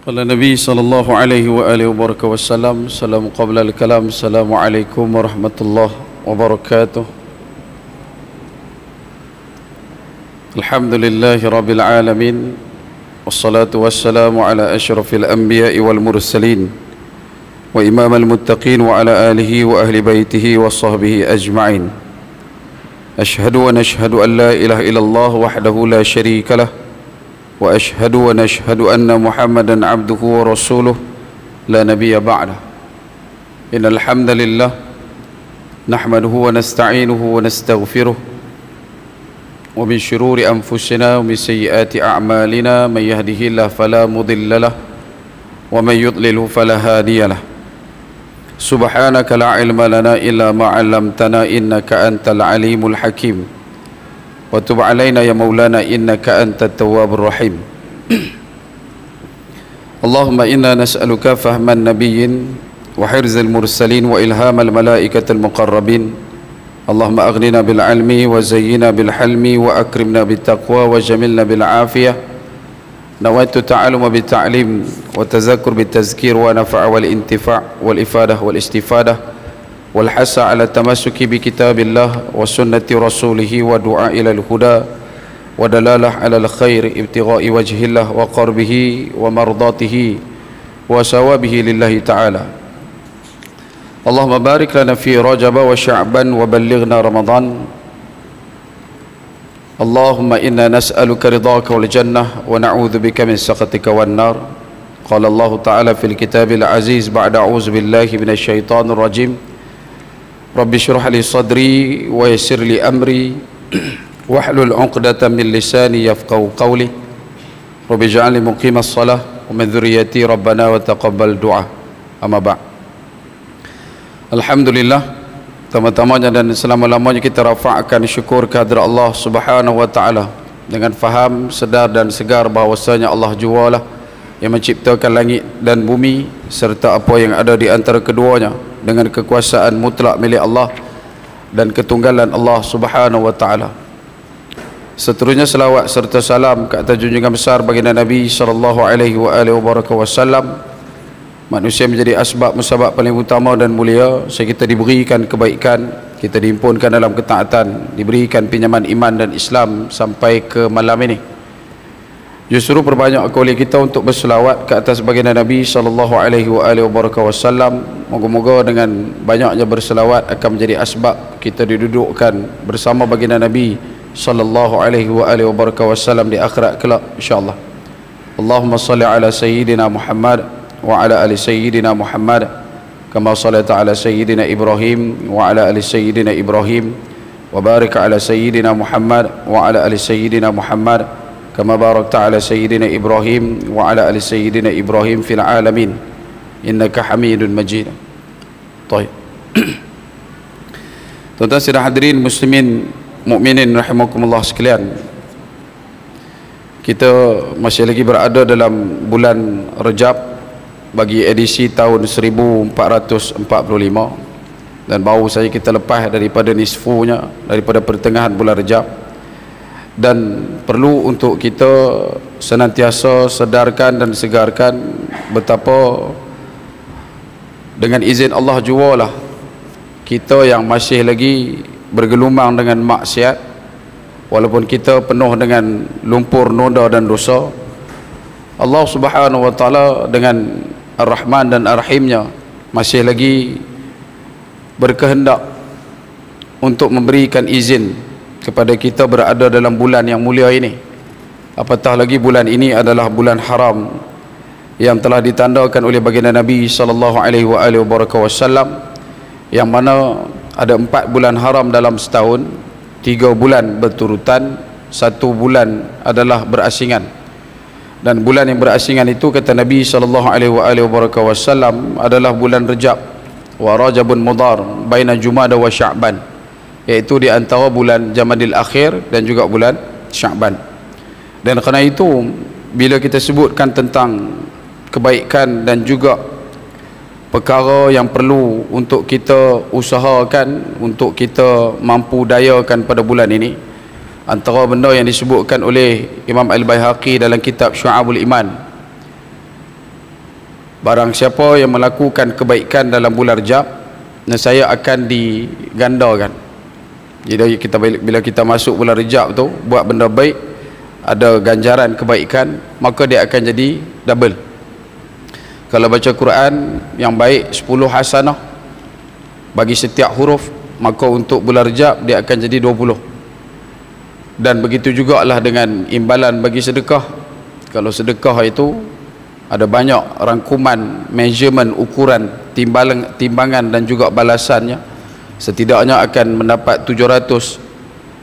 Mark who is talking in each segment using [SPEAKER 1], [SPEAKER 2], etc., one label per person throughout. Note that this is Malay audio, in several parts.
[SPEAKER 1] قال النبي صلى الله عليه وآله وسلم سلام قبل الكلام السلام عليكم ورحمة الله وبركاته. الحمد لله رب العالمين والصلاة والسلام على أشرف الأنبياء والمرسلين وإمام المتقين وعلى آله وأهل بيته وصحبه أجمعين. أشهد ونشهد أن لا إله إلا الله وحده لا شريك له وأشهد ونشهد أن محمدا عبده ورسوله لا نبي بعده. إن الحمد لله نحمده ونستعينه ونستغفره ومن شرور أنفسنا ومن سيئات أعمالنا من يهده الله فلا مضل له ومن يضلله فلا هادي له. سبحانك لا علم لنا إلا ما علمتنا إنك أنت العليم الحكيم. وتب علينا يا مولانا إنك أنت التواب الرحيم. اللهم إنا نسألك فهم النبيين وحرز المرسلين وإلهام الملائكة المقربين. اللهم أغننا بالعلم وزينا بالحلم وأكرمنا بالتقوى وجملنا بالعافية. نويت التعلم بالتعليم والتذكر بالتذكير ونفع والانتفاع والإفادة والاستفادة والحث على التمسك بكتاب الله وسنة رسوله ودعاء إلى الهدى ودلالة على الخير ابتغاء وجه الله وقربه ومرضاته وثوابه لله تعالى. اللهم بارك لنا في رجب وشعبا وبلغنا رمضان. اللهم إنا نسألك رضاك والجنة ونعوذ بك من سخطك والنار. قال الله تعالى في الكتاب العزيز بعد أعوذ بالله من الشيطان الرجيم رب اشرح لي صدري ويسر لي أمري واحلل عقدة من لساني يفقهوا قولي رب اجعلني مقيم الصلاة ومن ذريتي ربنا وتقبل دعاء. أما بعد. Alhamdulillah, pertama-tamanya dan selama-lamanya kita rafa'kan syukur kehadrat Allah Subhanahu wa taala dengan faham, sedar dan segar bahwasanya Allah jualah yang menciptakan langit dan bumi serta apa yang ada di antara keduanya dengan kekuasaan mutlak milik Allah dan ketunggalan Allah Subhanahu wa taala. Seterusnya selawat serta salam ke atas junjungan besar baginda Nabi sallallahu alaihi wasallam. Manusia menjadi asbab musabab paling utama dan mulia sehingga kita diberikan kebaikan, kita dihimpunkan dalam ketaatan, diberikan pinjaman iman dan Islam sampai ke malam ini. Justru perbanyak oleh kita untuk berselawat ke atas baginda Nabi sallallahu alaihi wasallam. Moga-moga dengan banyaknya berselawat akan menjadi asbab kita didudukkan bersama baginda Nabi sallallahu alaihi wasallam di akhirat kelak insyaallah. Allahumma salli ala sayyidina Muhammad wa ala ali sayyidina Muhammad kama sallaita ala sayyidina Ibrahim wa ala ali sayyidina Ibrahim wa barik ala sayyidina Muhammad wa ala ali sayyidina Muhammad kama barakta ala sayyidina Ibrahim wa ala ali sayyidina Ibrahim fil alamin innaka Hamidun Majid. Baik. Tuan-tuan sidang hadirin muslimin mukminin rahimakumullah sekalian. Kita masih lagi berada dalam bulan Rajab bagi edisi tahun 1445 dan baru saja kita lepas daripada nisfunya, daripada pertengahan bulan Rajab. Dan perlu untuk kita senantiasa sedarkan dan segarkan betapa dengan izin Allah jualah kita yang masih lagi bergelumang dengan maksiat, walaupun kita penuh dengan lumpur noda dan dosa, Allah Subhanahu wa taala dengan Ar-Rahman dan Ar-Rahimnya masih lagi berkehendak untuk memberikan izin kepada kita berada dalam bulan yang mulia ini. Apatah lagi bulan ini adalah bulan haram yang telah ditandakan oleh baginda Nabi sallallahu alaihi wasallam, yang mana ada 4 bulan haram dalam setahun, 3 bulan berturutan, 1 bulan adalah berasingan. Dan bulan yang berasingan itu kata Nabi sallallahu alaihi wasallam adalah bulan Rajab wa Rajabun Mudhar baina Jumada wa Sya'ban, iaitu di antara bulan Jamadil Akhir dan juga bulan Sya'ban. Dan kerana itu bila kita sebutkan tentang kebaikan dan juga perkara yang perlu untuk kita usahakan, untuk kita mampu dayakan pada bulan ini, antara benda yang disebutkan oleh Imam Al-Baihaqi dalam kitab Syu'abul Iman, barang siapa yang melakukan kebaikan dalam bulan Rajab, saya akan digandakan. Jadi bila kita masuk bulan Rajab tu buat benda baik, ada ganjaran kebaikan, maka dia akan jadi double. Kalau baca Quran yang baik 10 hasanah bagi setiap huruf, maka untuk bulan Rajab dia akan jadi 20. Dan begitu jugalah dengan imbalan bagi sedekah. Kalau sedekah itu ada banyak rangkuman, measurement, ukuran, timbangan dan juga balasannya. Setidaknya akan mendapat 700.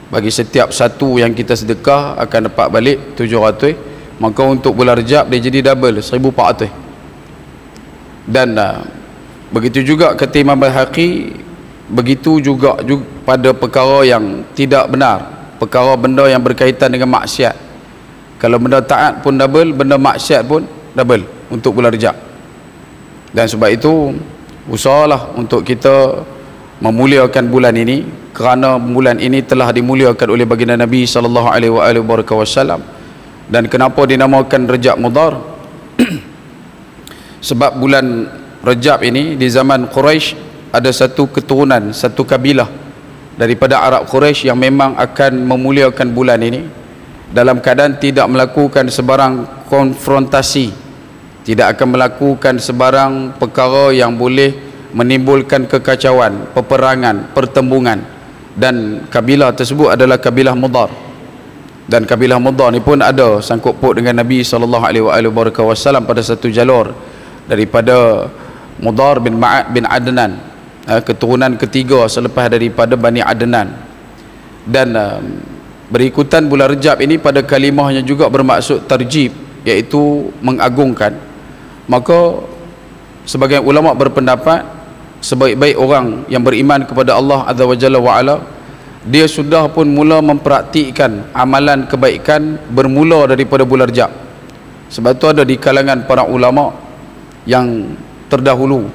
[SPEAKER 1] Bagi setiap satu yang kita sedekah akan dapat balik 700. Maka untuk bulan Rajab dia jadi double, 1400. Dan begitu juga kata Imam Baihaqi, begitu juga pada perkara yang tidak benar, perkara benda yang berkaitan dengan maksiat. Kalau benda taat pun double, benda maksiat pun double untuk bulan Rajab. Dan sebab itu usahalah untuk kita memuliakan bulan ini, kerana bulan ini telah dimuliakan oleh baginda Nabi sallallahu alaihi wasallam. Dan kenapa dinamakan Rajab Mudhar? Sebab bulan Rajab ini di zaman Quraisy ada satu keturunan, satu kabilah daripada Arab Quraisy yang memang akan memuliakan bulan ini dalam keadaan tidak melakukan sebarang konfrontasi, tidak akan melakukan sebarang perkara yang boleh menimbulkan kekacauan, peperangan, pertembungan. Dan kabilah tersebut adalah kabilah Mudhar. Dan kabilah Mudhar ni pun ada sangkut paut dengan Nabi SAW pada satu jalur daripada Mudhar bin Ma'ad bin Adnan, keturunan ketiga selepas daripada Bani Adnan. Dan berikutan bulan Rajab ini pada kalimahnya juga bermaksud tarjib, iaitu mengagungkan. Maka sebagian ulama berpendapat sebaik-baik orang yang beriman kepada Allah Azza wa Jalla wa Ala, dia sudah pun mula mempraktikkan amalan kebaikan bermula daripada bulan Rajab. Sebab tu ada di kalangan para ulama yang terdahulu,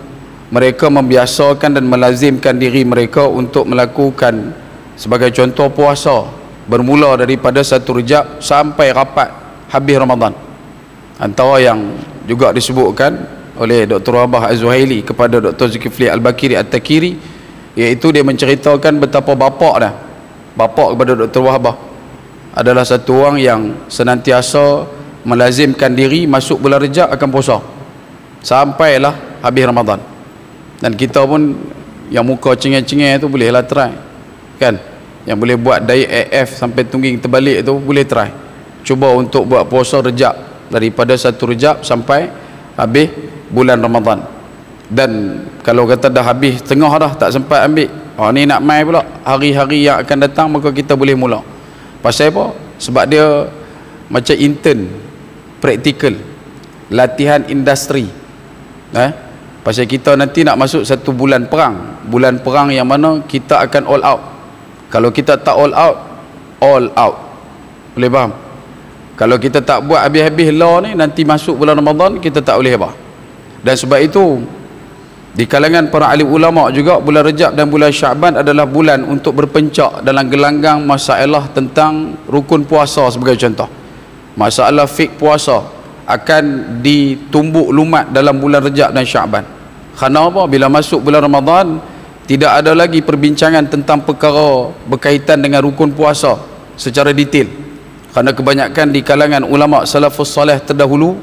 [SPEAKER 1] mereka membiasakan dan melazimkan diri mereka untuk melakukan sebagai contoh puasa bermula daripada 1 Rajab sampai rapat habis Ramadan. Antara yang juga disebutkan oleh Dr. Wahbah Az-Zuhaili kepada Dr. Zulkifli Al-Bakiri At-Takiri, iaitu dia menceritakan betapa bapak kepada Dr. Wahbah adalah satu orang yang senantiasa melazimkan diri masuk bulan Rajab akan puasa sampailah habis Ramadan. Dan kita pun yang muka cengeng-cengeng tu bolehlah try, kan? Yang boleh buat diet AF sampai tungging terbalik tu boleh try, cuba untuk buat puasa Rajab daripada 1 Rajab sampai habis bulan Ramadan. Dan kalau kata dah habis tengah dah tak sempat ambil, ni nak mai pula hari-hari yang akan datang, maka kita boleh mula. Pasal apa? Sebab dia macam intern, praktikal, latihan industri. Pasal kita nanti nak masuk satu bulan perang yang mana kita akan all out. Kalau kita tak all out, boleh faham? Kalau kita tak buat habis-habis law ni, nanti masuk bulan Ramadan kita tak boleh apa. Dan sebab itu di kalangan para alim ulama juga, bulan Rajab dan bulan Syaban adalah bulan untuk berpencak dalam gelanggang masalah tentang rukun puasa. Sebagai contoh, masalah fik puasa akan ditumbuk lumat dalam bulan Rajab dan Syaban. Kerana apa? Bila masuk bulan Ramadan, tidak ada lagi perbincangan tentang perkara berkaitan dengan rukun puasa secara detail. Kerana kebanyakan di kalangan ulama salafus salih terdahulu,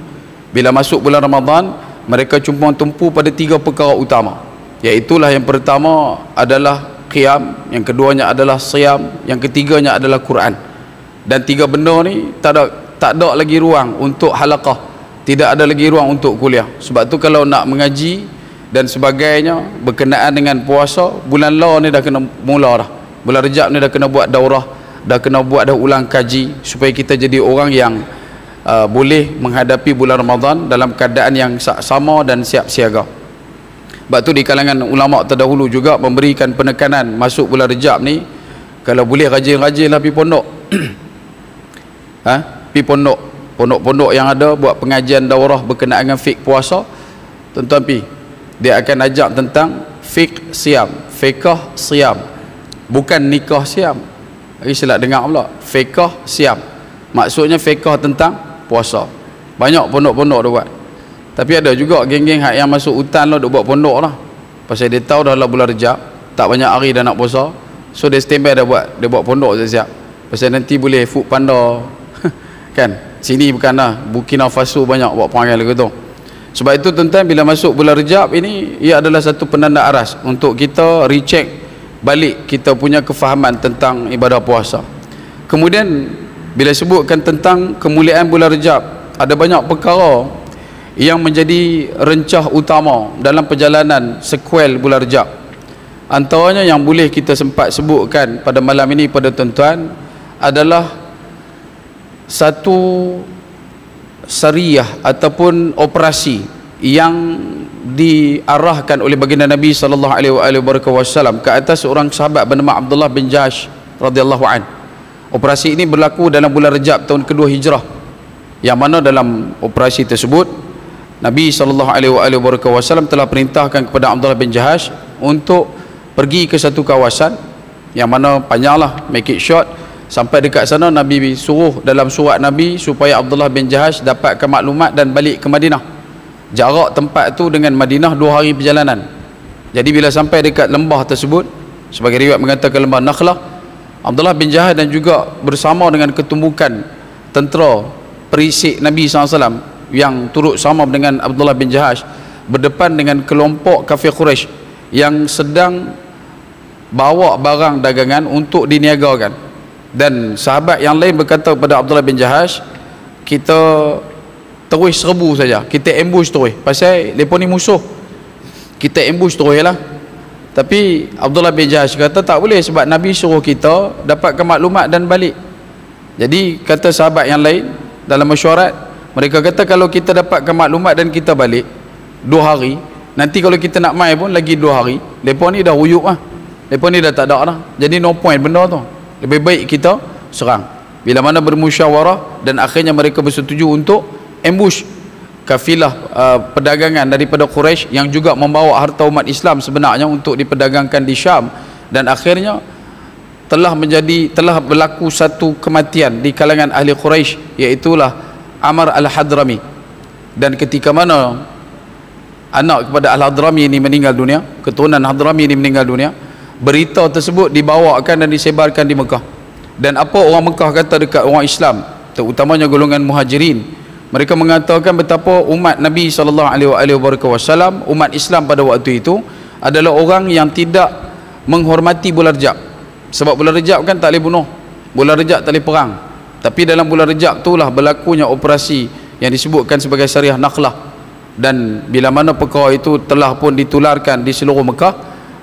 [SPEAKER 1] bila masuk bulan Ramadan, mereka cuma tumpu pada 3 perkara utama. Iaitulah yang pertama adalah qiyam, yang keduanya adalah siyam, yang ketiganya adalah Quran. Dan 3 benda ni tak ada lagi ruang untuk halaqah, tidak ada lagi ruang untuk kuliah. Sebab tu kalau nak mengaji dan sebagainya berkenaan dengan puasa, bulan law ni dah kena mula dah. Bulan Rajab ni dah kena buat daurah, dah kena buat dah ulang kaji, supaya kita jadi orang yang boleh menghadapi bulan Ramadan dalam keadaan yang sama dan siap siaga. Sebab tu di kalangan ulama terdahulu juga memberikan penekanan masuk bulan Rajab ni, kalau boleh rajin-rajinlah pergi pondok. Pergi pondok yang ada buat pengajian daurah berkenaan dengan fik puasa, tuan-tuan pergi. Dia akan ajak tentang fik siam, fiqh siam, bukan nikah siam. Silap dengar pula, fiqh siam, maksudnya fiqh tentang puasa. Banyak pondok-pondok tu buat. Tapi ada juga geng-geng hak yang masuk hutan lah, duk buat pondok lah. Pasal dia tahu dah lah bulan Rejab, tak banyak hari dah nak puasa. So dia standby dah buat, dia buat pondok siap-siap. Pasal nanti boleh food panda. Kan? Sini bukanlah Burkina Faso banyak buat perangai lagu tu. Sebab itu tuan-tuan, bila masuk bulan Rejab ini, ia adalah satu penanda aras untuk kita recheck balik kita punya kefahaman tentang ibadah puasa. Kemudian bila sebutkan tentang kemuliaan bulan Rejab, ada banyak perkara yang menjadi rencah utama dalam perjalanan sequel bulan Rejab. Antaranya yang boleh kita sempat sebutkan pada malam ini pada tuan-tuan adalah satu sariyah ataupun operasi yang diarahkan oleh baginda Nabi sallallahu alaihi wasallam ke atas seorang sahabat bernama Abdullah bin Jahsh radhiyallahu an. Operasi ini berlaku dalam bulan Rejab tahun kedua Hijrah, yang mana dalam operasi tersebut Nabi SAW telah perintahkan kepada Abdullah bin Jahsh untuk pergi ke satu kawasan yang mana panjanglah, make it short. Sampai dekat sana Nabi suruh dalam surat Nabi supaya Abdullah bin Jahsh dapatkan maklumat dan balik ke Madinah. Jarak tempat tu dengan Madinah 2 hari perjalanan. Jadi bila sampai dekat lembah tersebut, sebagai riwayat mengatakan lembah Nakhlah, Abdullah bin Jahsh dan juga bersama dengan ketumbukan tentera perisik Nabi SAW yang turut sama dengan Abdullah bin Jahsh berdepan dengan kelompok kafir Quraisy yang sedang bawa barang dagangan untuk diniagakan. Dan sahabat yang lain berkata kepada Abdullah bin Jahsh, kita terus serbu saja, kita ambush terus, pasal mereka ni musuh, kita ambush terus lah. Tapi Abdullah bin Jahsh kata tak boleh, sebab Nabi suruh kita dapatkan maklumat dan balik. Jadi kata sahabat yang lain dalam mesyuarat, mereka kata kalau kita dapatkan maklumat dan kita balik 2 hari, nanti kalau kita nak mai pun lagi 2 hari, mereka ni dah huyuk lah, mereka ni dah tak ada dah. Jadi no point benda tu, lebih baik kita serang. Bila mana bermusyawarah dan akhirnya mereka bersetuju untuk ambush kafilah perdagangan daripada Quraisy yang juga membawa harta umat Islam sebenarnya untuk diperdagangkan di Syam. Dan akhirnya telah berlaku satu kematian di kalangan ahli Quraisy, iaitulah Amr al-Hadrami. Dan ketika mana anak kepada al-Hadrami ini meninggal dunia, keturunan Hadrami ini meninggal dunia, berita tersebut dibawakan dan disebarkan di Mekah. Dan apa orang Mekah kata dekat orang Islam, terutamanya golongan Muhajirin, mereka mengatakan betapa umat Nabi SAW, umat Islam pada waktu itu adalah orang yang tidak menghormati bulan Rejab. Sebab bulan Rejab kan tak boleh bunuh, bulan Rejab tak boleh perang. Tapi dalam bulan Rejab itulah berlakunya operasi yang disebutkan sebagai Syariah Nakhlah. Dan bila mana perkara itu telah pun ditularkan di seluruh Mekah,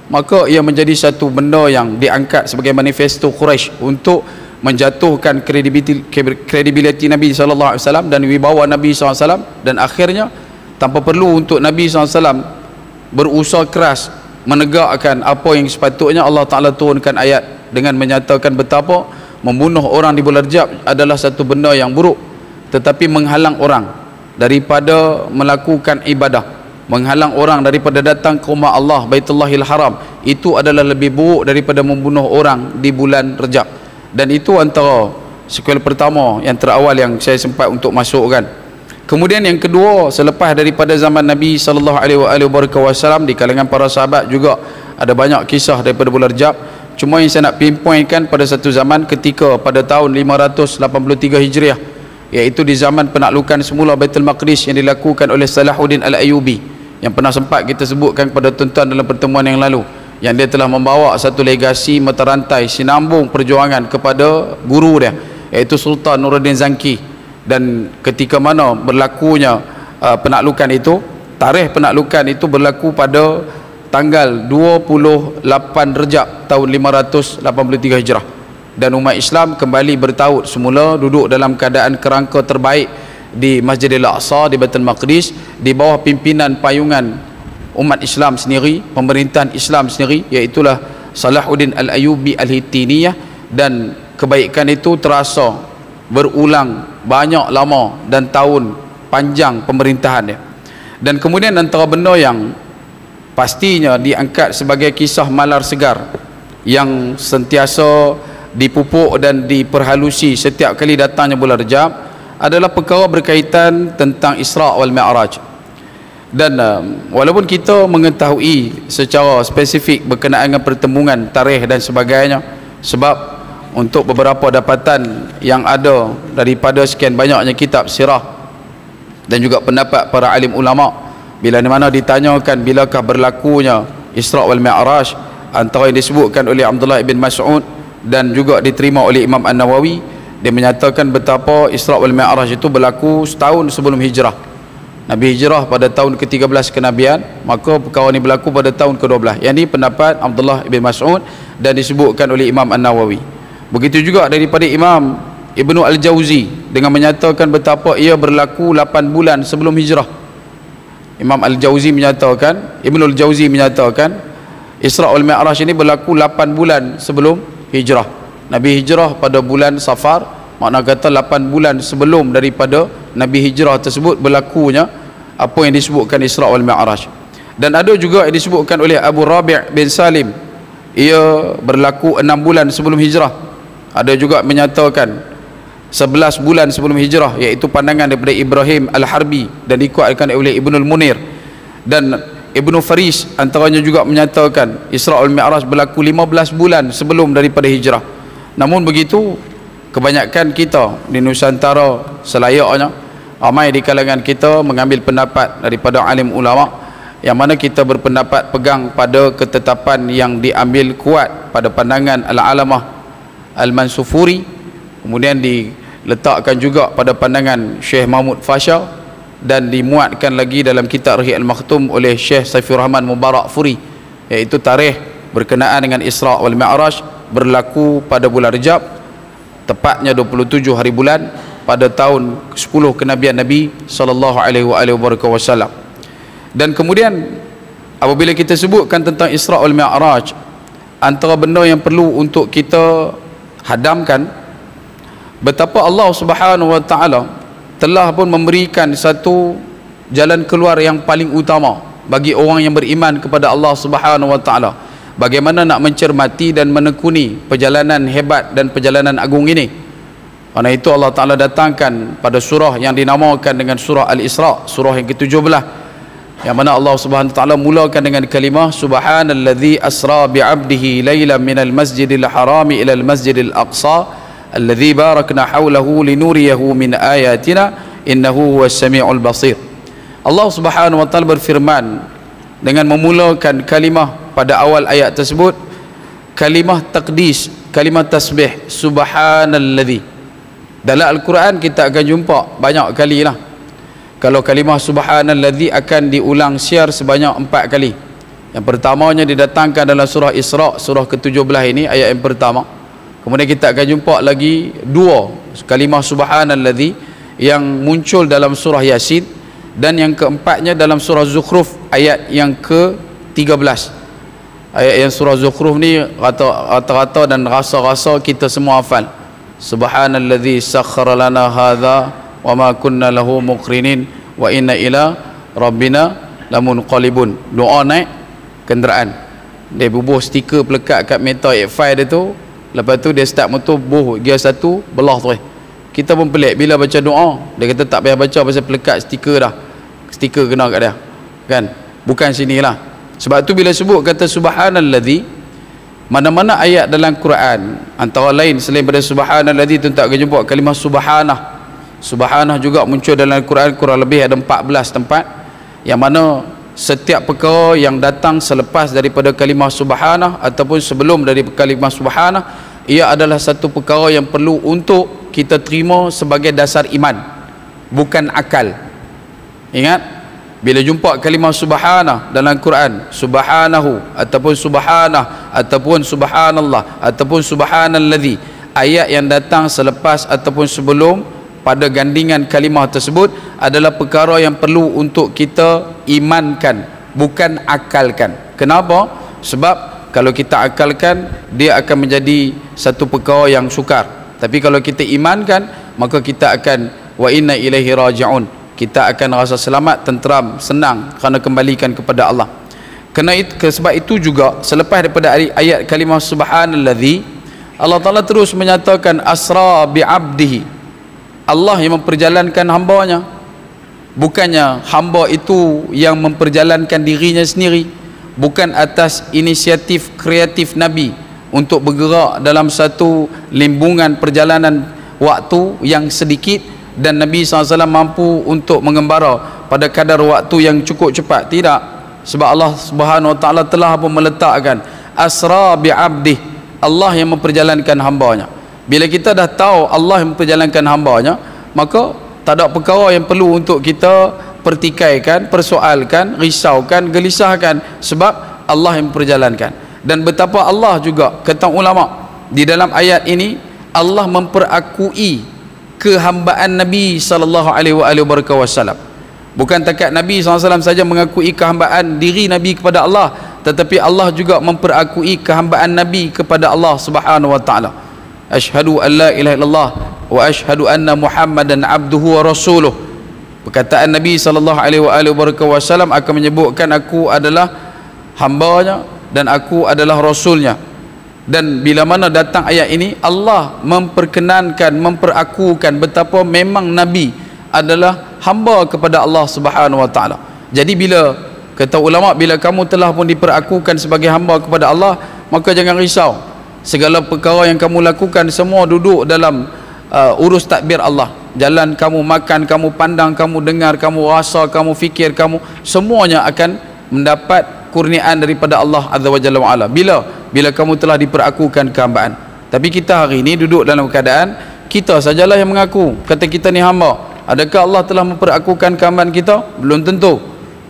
[SPEAKER 1] maka ia menjadi satu benda yang diangkat sebagai manifesto Quraisy untuk menjatuhkan kredibiliti Nabi SAW dan wibawa Nabi SAW. Dan akhirnya tanpa perlu untuk Nabi SAW berusaha keras menegakkan apa yang sepatutnya, Allah Ta'ala turunkan ayat dengan menyatakan betapa membunuh orang di bulan Rejab adalah satu benda yang buruk, tetapi menghalang orang daripada melakukan ibadah, menghalang orang daripada datang ke rumah Allah, Baitullahil Haram, itu adalah lebih buruk daripada membunuh orang di bulan Rejab. Dan itu antara sequel pertama yang terawal yang saya sempat untuk masukkan. Kemudian yang kedua, selepas daripada zaman Nabi SAW, di kalangan para sahabat juga ada banyak kisah daripada bulan Rejab. Cuma yang saya nak pinpointkan pada satu zaman ketika pada tahun 583 Hijriah, iaitu di zaman penaklukan semula Baitul Maqdis yang dilakukan oleh Salahuddin Al-Ayyubi, yang pernah sempat kita sebutkan kepada tuan-tuan dalam pertemuan yang lalu, yang dia telah membawa satu legasi mata rantai sinambung perjuangan kepada guru dia, iaitu Sultan Nuruddin Zanki. Dan ketika mana berlakunya penaklukan itu, tarikh penaklukan itu berlaku pada tanggal 28 Rejab tahun 583 Hijrah. Dan umat Islam kembali bertaut semula, duduk dalam keadaan kerangka terbaik di Masjidil Aqsa di Baitul Maqdis, di bawah pimpinan payungan umat Islam sendiri, pemerintahan Islam sendiri, iaitulah Salahuddin Al-Ayyubi Al-Hittiniyah. Dan kebaikan itu terasa berulang banyak lama dan tahun panjang pemerintahan dia. Dan kemudian antara benda yang pastinya diangkat sebagai kisah malar segar yang sentiasa dipupuk dan diperhalusi setiap kali datangnya bulan Rejab adalah perkara berkaitan tentang Isra wal Mi'raj. Dan walaupun kita mengetahui secara spesifik berkenaan dengan pertembungan tarikh dan sebagainya, sebab untuk beberapa dapatan yang ada daripada sekian banyaknya kitab sirah dan juga pendapat para alim ulama, bila mana ditanyakan bilakah berlakunya Isra' wal Mi'raj, antara yang disebutkan oleh Abdullah bin Mas'ud dan juga diterima oleh Imam An-Nawawi, dia menyatakan betapa Isra' wal Mi'raj itu berlaku setahun sebelum hijrah. Nabi hijrah pada tahun ke-13 kenabian, maka perkara ini berlaku pada tahun ke-12. Yang ini pendapat Abdullah bin Mas'ud dan disebutkan oleh Imam An-Nawawi. Begitu juga daripada Imam Ibnu Al-Jauzi dengan menyatakan betapa ia berlaku 8 bulan sebelum hijrah. Imam Al-Jauzi menyatakan, Ibnu Al-Jauzi menyatakan Isra' wal Mi'raj ini berlaku 8 bulan sebelum hijrah. Nabi hijrah pada bulan Safar, makna kata 8 bulan sebelum daripada Nabi hijrah tersebut berlakunya apa yang disebutkan Isra' wal Mi'raj. Dan ada juga yang disebutkan oleh Abu Rabi' bin Salim, ia berlaku 6 bulan sebelum hijrah. Ada juga menyatakan 11 bulan sebelum hijrah, iaitu pandangan daripada Ibrahim Al-Harbi dan dikuatkan oleh Ibnul Munir. Dan Ibnu Faris antaranya juga menyatakan Isra' wal Mi'raj berlaku 15 bulan sebelum daripada hijrah. Namun begitu, kebanyakan kita di Nusantara selayaknya, ramai di kalangan kita mengambil pendapat daripada alim ulama, yang mana kita berpendapat pegang pada ketetapan yang diambil kuat pada pandangan Al-Alamah Al-Mansufuri, kemudian diletakkan juga pada pandangan Syekh Mahmud Fasha, dan dimuatkan lagi dalam kitab Rahi' Al-Makhtum oleh Syekh Saifur Rahman Mubarak Furi, iaitu tarikh berkenaan dengan Isra' wal Mi'raj berlaku pada bulan Rejab, tepatnya 27 hari bulan pada tahun 10 kenabian Nabi sallallahu alaihi wasallam. Dan kemudian apabila kita sebutkan tentang Isra' wal Mi'raj, antara benda yang perlu untuk kita hadamkan, betapa Allah Subhanahu wa taala telah pun memberikan satu jalan keluar yang paling utama bagi orang yang beriman kepada Allah Subhanahu wa taala, bagaimana nak mencermati dan menekuni perjalanan hebat dan perjalanan agung ini. Karena itu Allah Ta'ala datangkan pada surah yang dinamakan dengan surah Al-Isra', surah yang ke-17, yang mana Allah Subhanahu wa taala mulakan dengan kalimah subhanalladzi asra bi'abdihi lailan minal masjidil harami ilal masjidil aqsa alladzi barakna hawlahu linuriyahu min ayatina innahu huwas samiul basir. Allah Subhanahu wa taala berfirman dengan memulakan kalimah pada awal ayat tersebut, kalimah taqdis, kalimah tasbih, subhanalladzi. Dalam Al-Quran kita akan jumpa banyak kali lah. Kalau kalimah subhanalladzi akan diulang siar sebanyak 4 kali. Yang pertamanya didatangkan dalam surah Isra', surah ke-17 ini, ayat yang pertama. Kemudian kita akan jumpa lagi 2 kalimah subhanalladzi yang muncul dalam surah Yasin, dan yang keempatnya dalam surah Zukhruf ayat yang ke-13. Ayat yang surah Zukhruf ni rata-rata dan rasa-rasa kita semua hafal. Subhanalladzi sakhkhara lana hadza wa ma kunna lahu muqrinin wa inna ila rabbina lamunqalibun. Doa naik kenderaan, dia bubuh stiker pelekat kat meter 85 dia tu, lepas tu dia start motor buh gear 1 belah terus. Kita pun pelik bila baca doa, dia kata tak payah baca pasal pelekat stiker dah, stiker kena kat dia kan, bukan sinilah. Sebab tu bila sebut kata subhanalladzi, mana-mana ayat dalam Quran, antara lain selain pada subhanalladzi tu tak akan jumpa kalimah subhanah. Subhanah juga muncul dalam Quran kurang lebih ada 14 tempat, yang mana setiap perkara yang datang selepas daripada kalimah subhanah ataupun sebelum dari kalimah subhanah, ia adalah satu perkara yang perlu untuk kita terima sebagai dasar iman, bukan akal. Ingat, bila jumpa kalimah subhanah dalam Quran, subhanahu ataupun subhanah ataupun subhanallah ataupun subhanalladzi, ayat yang datang selepas ataupun sebelum pada gandingan kalimah tersebut adalah perkara yang perlu untuk kita imankan, bukan akalkan. Kenapa? Sebab kalau kita akalkan, dia akan menjadi satu perkara yang sukar. Tapi kalau kita imankan, maka kita akan wa inna ilaihi raji'un, kita akan rasa selamat, tenteram, senang kerana kembalikan kepada Allah. Sebab itu juga selepas daripada ayat kalimah subhanalladzi, Allah Ta'ala terus menyatakan asra bi'abdihi, Allah yang memperjalankan hambanya. bukannya hamba itu yang memperjalankan dirinya sendiri, bukan atas inisiatif kreatif Nabi untuk bergerak dalam satu limbungan perjalanan waktu yang sedikit, dan Nabi SAW mampu untuk mengembara pada kadar waktu yang cukup cepat. Tidak, sebab Allah Subhanahu Wa Taala telah pun meletakkan asra bi'abdih, Allah yang memperjalankan hambanya. Bila kita dah tahu Allah yang memperjalankan hambanya, maka tak ada perkara yang perlu untuk kita pertikaikan, persoalkan, risaukan, gelisahkan, sebab Allah yang memperjalankan. Dan betapa Allah juga, kata ulama di dalam ayat ini, Allah memperakui kehambaan Nabi SAW. Bukan takat Nabi SAW saja mengakui kehambaan diri Nabi kepada Allah, tetapi Allah juga memperakui kehambaan Nabi kepada Allah Subhanahu Wa Taala. Asyhadu an la ilaha illallah wa asyhadu anna Muhammadan abduhu wa rasuluh. Perkataan Nabi SAW akan menyebutkan aku adalah hambanya dan aku adalah rasulnya. Dan bila mana datang ayat ini, Allah memperkenankan, memperakukan betapa memang Nabi adalah hamba kepada Allah Subhanahu Wa Taala. Jadi bila kata ulama, bila kamu telah pun diperakukan sebagai hamba kepada Allah, maka jangan risau. Segala perkara yang kamu lakukan semua duduk dalam urus takbir Allah. Jalan kamu, makan kamu, pandang kamu, dengar kamu, rasa kamu, fikir kamu, semuanya akan mendapat kurniaan daripada Allah Azza wa Jalla wa Ala. Bila kamu telah diperakukan kehambaan. Tapi kita hari ini duduk dalam keadaan kita sajalah yang mengaku, kata kita ni hamba. Adakah Allah telah memperakukan kehambaan kita? Belum tentu.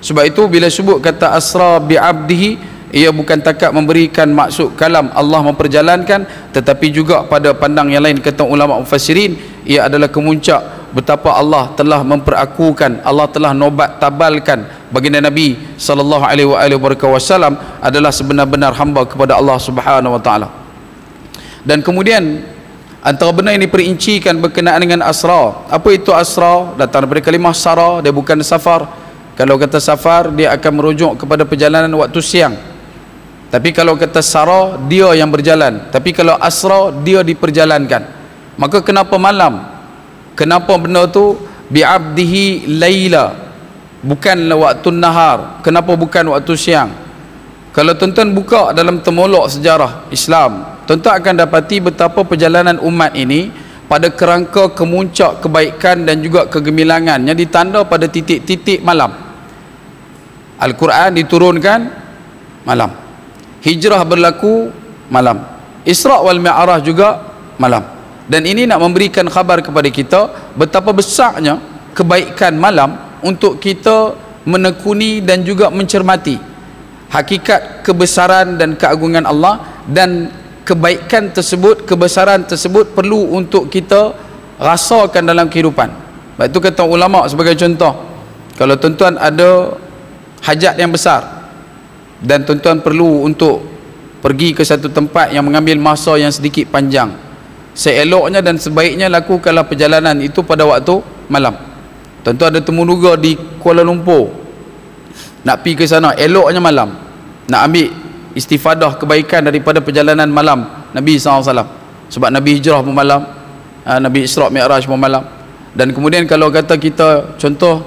[SPEAKER 1] Sebab itu bila sebut kata asra bi'abdihi, ia bukan takat memberikan maksud kalam Allah memperjalankan, tetapi juga pada pandang yang lain, kata ulama mufassirin, ia adalah kemuncak betapa Allah telah memperakukan, Allah telah nobat tabalkan baginda Nabi SAW adalah sebenar-benar hamba kepada Allah Subhanahu Wa Taala. Dan kemudian antara benda yang diperincikan berkenaan dengan asra. Apa itu asra? Datang daripada kalimah sara, dia bukan safar. Kalau kata safar, dia akan merujuk kepada perjalanan waktu siang. Tapi kalau kata sara, dia yang berjalan. Tapi kalau asra, dia diperjalankan. Maka kenapa malam? Kenapa benda tu bi'abdihi laila, bukanlah waktu nahar? Kenapa bukan waktu siang? Kalau tuan-tuan buka dalam temolok sejarah Islam, tuan-tuan akan dapati betapa perjalanan umat ini pada kerangka kemuncak kebaikan dan juga kegemilangannya ditanda pada titik-titik malam. Al-Quran diturunkan malam, hijrah berlaku malam, Isra' wal Mi'raj juga malam. Dan ini nak memberikan khabar kepada kita betapa besarnya kebaikan malam untuk kita menekuni dan juga mencermati hakikat kebesaran dan keagungan Allah. Dan kebaikan tersebut, kebesaran tersebut perlu untuk kita rasakan dalam kehidupan. Sebab itu kata ulama sebagai contoh, kalau tuan-tuan ada hajat yang besar dan tuan-tuan perlu untuk pergi ke satu tempat yang mengambil masa yang sedikit panjang, seeloknya dan sebaiknya lakukanlah perjalanan itu pada waktu malam. Tuan-tuan ada temuduga di Kuala Lumpur, nak pergi ke sana, eloknya malam, nak ambil istifadah kebaikan daripada perjalanan malam Nabi SAW. Sebab Nabi hijrah pun malam, Nabi Isra' Mi'raj pun malam. Dan kemudian kalau kata kita contoh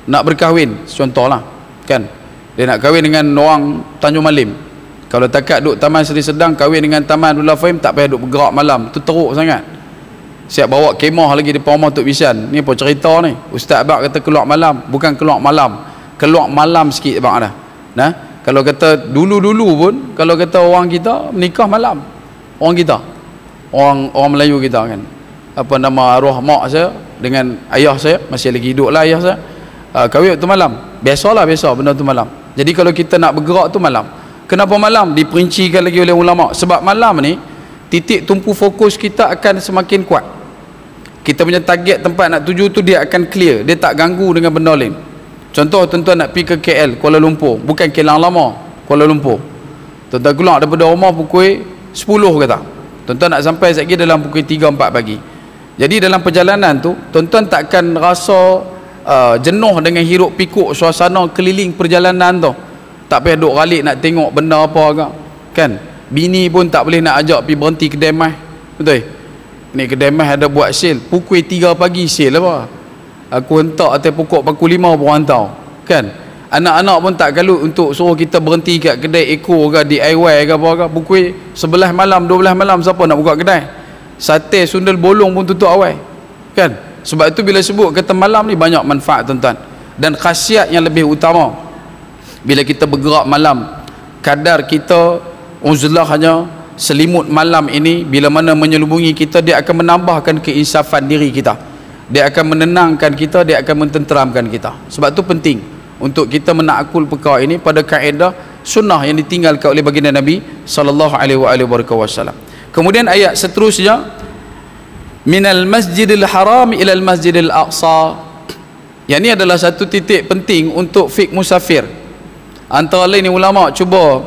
[SPEAKER 1] nak berkahwin, contohlah kan, dia nak kahwin dengan orang Tanjung Malim, kalau takat duduk Taman Seri Sedang, kahwin dengan Taman Abdullah Fahim, tak payah duduk bergerak malam, tu teruk sangat. Siap bawa kemah lagi di rumah Tok Bishan. Ni apa cerita ni? Ustaz Abang kata keluar malam. Bukan keluar malam, keluar malam sikit Abang dah. Nah, kalau kata dulu-dulu pun, kalau kata orang kita menikah malam, orang kita, orang Melayu kita kan, apa nama arwah mak saya dengan ayah saya, masih lagi hidup lah ayah saya, kahwin tu malam. Biasalah, biasa benda tu malam. Jadi kalau kita nak bergerak tu malam. Kenapa malam? Diperincikan lagi oleh ulama. Sebab malam ni titik tumpu fokus kita akan semakin kuat. Kita punya target tempat nak tuju tu dia akan clear, dia tak ganggu dengan benda lain. Contoh tuan-tuan nak pergi ke KL, Kuala Lumpur, bukan Kelang Lama, Kuala Lumpur. Tuan-tuan keluar daripada rumah pukul 10 kata. Tuan-tuan nak sampai sekali dalam pukul 3-4 pagi. Jadi dalam perjalanan tu tuan-tuan takkan rasa jenuh dengan hiruk pikuk suasana keliling perjalanan tu. Tak payah duk ralik nak tengok benda apa agak, kan? Bini pun tak boleh nak ajak pergi berhenti kedai mai. Betul? Ni kedai mai ada buat sale pukul 3 pagi, sale apa? Aku hentak atas pokok paku 5 pun hantar, kan? Anak-anak pun tak kalut untuk suruh kita berhenti kat kedai Eko ke DIY ke apa ke. Pukul 11 malam 12 malam siapa nak buka kedai? Sate sundel bolong pun tutup awal, kan? Sebab itu bila sebut kata malam ni banyak manfaat tuan-tuan, dan khasiat yang lebih utama bila kita bergerak malam, kadar kita uzlahnya selimut malam ini bila mana menyelubungi kita, dia akan menambahkan keinsafan diri kita, dia akan menenangkan kita, dia akan mententeramkan kita. Sebab tu penting untuk kita menakul perkara ini pada kaedah sunnah yang ditinggalkan oleh baginda Nabi sallallahu alaihi wasallam. Kemudian ayat seterusnya, minal masjidil haram ilal masjidil aqsa. Yang ini adalah satu titik penting untuk fiqh musafir. Antara lain yang ulama cuba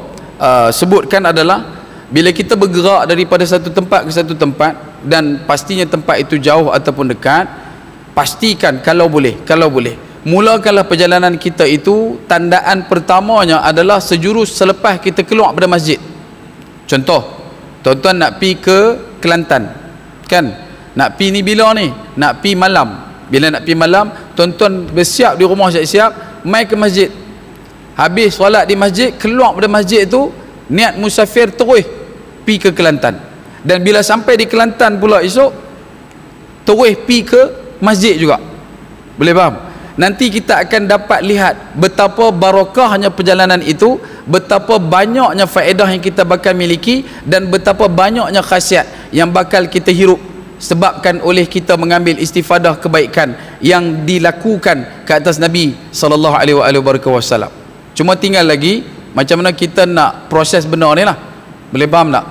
[SPEAKER 1] sebutkan adalah bila kita bergerak daripada satu tempat ke satu tempat, dan pastinya tempat itu jauh ataupun dekat, pastikan kalau boleh mulakanlah perjalanan kita itu, tandaan pertamanya adalah sejurus selepas kita keluar pada masjid. Contoh, tuan-tuan nak pi ke Kelantan, kan? Nak pi ni bila ni? Nak pi malam. Bila nak pi malam, tuan-tuan bersiap di rumah, siap-siap mai ke masjid. Habis solat di masjid, keluar pada masjid tu, niat musafir terus pi ke Kelantan. Dan bila sampai di Kelantan pula esok, terus pi ke masjid juga. Boleh faham? Nanti kita akan dapat lihat betapa barakahnya perjalanan itu, betapa banyaknya faedah yang kita bakal miliki, dan betapa banyaknya khasiat yang bakal kita hirup sebabkan oleh kita mengambil istifadah kebaikan yang dilakukan ke atas Nabi sallallahu alaihi wasallam. Cuma tinggal lagi macam mana kita nak proses benar ni lah. Boleh faham tak?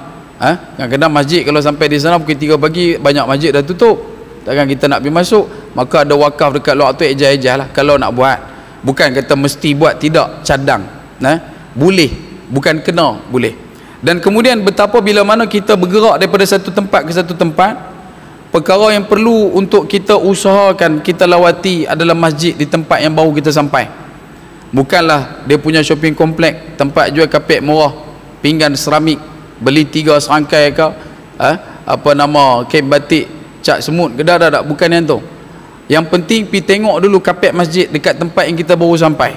[SPEAKER 1] Kadang-kadang masjid kalau sampai di sana pukul 3 pagi banyak masjid dah tutup. Takkan kita nak pergi masuk, maka ada wakaf dekat luar tu, ejah-ejah lah kalau nak buat. Bukan kata mesti buat, tidak, cadang. Boleh, bukan kena, boleh. Dan kemudian betapa bila mana kita bergerak daripada satu tempat ke satu tempat, perkara yang perlu untuk kita usahakan kita lawati adalah masjid di tempat yang baru kita sampai. Bukanlah dia punya shopping komplek, tempat jual kapet murah, pinggan seramik, beli 3 serangkai ke, kain batik, cat semut ke, dah, bukan yang tu. Yang penting pi tengok dulu kapet masjid dekat tempat yang kita baru sampai.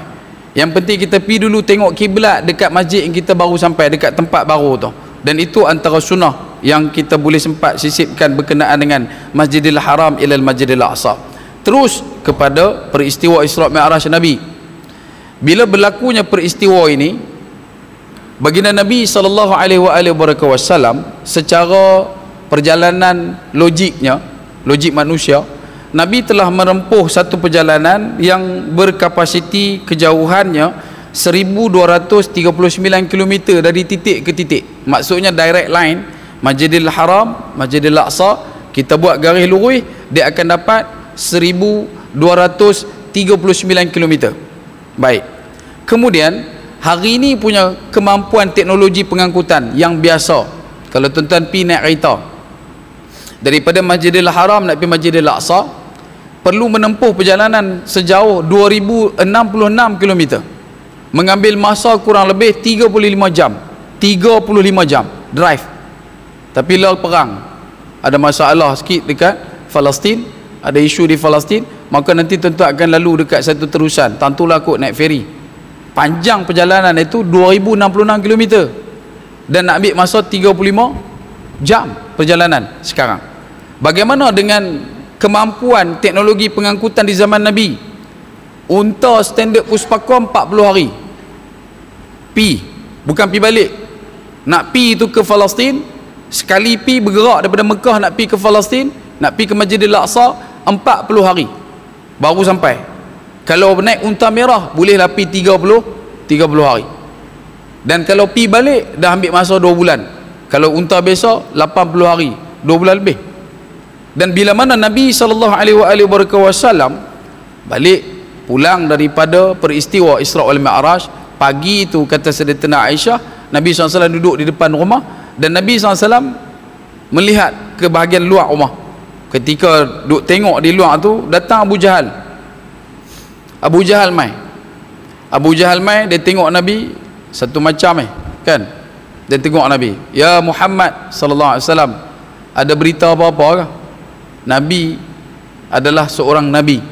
[SPEAKER 1] Yang penting kita pi dulu tengok kiblat dekat masjid yang kita baru sampai, dekat tempat baru tu. Dan itu antara sunnah yang kita boleh sempat sisipkan berkenaan dengan Masjidil Haram ilal Masjidil Aqsa. Terus kepada peristiwa Isra' Mi'raj Nabi. Bila berlakunya peristiwa ini, baginda Nabi sallallahu alaihi wasallam secara perjalanan logiknya, logik manusia, Nabi telah menempuh satu perjalanan yang berkapasiti kejauhannya 1239 km dari titik ke titik. Maksudnya direct line Masjidil Haram, Masjidil Aqsa, kita buat garis lurus, dia akan dapat 1239 km. Baik. Kemudian hari ini punya kemampuan teknologi pengangkutan yang biasa. Kalau tuan-tuan pi naik kereta daripada Masjidil Haram nak pergi Masjidil Aqsa, perlu menempuh perjalanan sejauh 2066 km, mengambil masa kurang lebih 35 jam drive. Tapi lah perang, ada masalah sikit dekat Palestin, ada isu di Palestin, maka nanti tentu akan lalu dekat satu terusan, tentulah kot naik feri. Panjang perjalanan itu 2066 km, dan nak ambil masa 35 jam perjalanan sekarang. Bagaimana dengan kemampuan teknologi pengangkutan di zaman Nabi? Unta standard Puspakom 40 hari pi, bukan pi balik. Nak pi itu ke Palestin, sekali pi bergerak daripada Mekah nak pi ke Palestin, nak pi ke Masjidil Aqsa 40 hari baru sampai. Kalau naik unta merah bolehlah pi 30 hari. Dan kalau pi balik dah ambil masa 2 bulan. Kalau unta biasa 80 hari, 2 bulan lebih. Dan bila mana Nabi SAW balik pulang daripada peristiwa Isra' wal Mi'raj, pagi itu kata Sayyidatina Aisyah, Nabi SAW duduk di depan rumah, dan Nabi SAW melihat ke bahagian luar rumah. Ketika duduk tengok di luar tu, datang Abu Jahal mai. Abu Jahal mai, dia tengok Nabi satu macam kan. Dia tengok Nabi, "Ya Muhammad sallallahu alaihi wasallam, ada berita apa-apa ke?" Nabi adalah seorang nabi,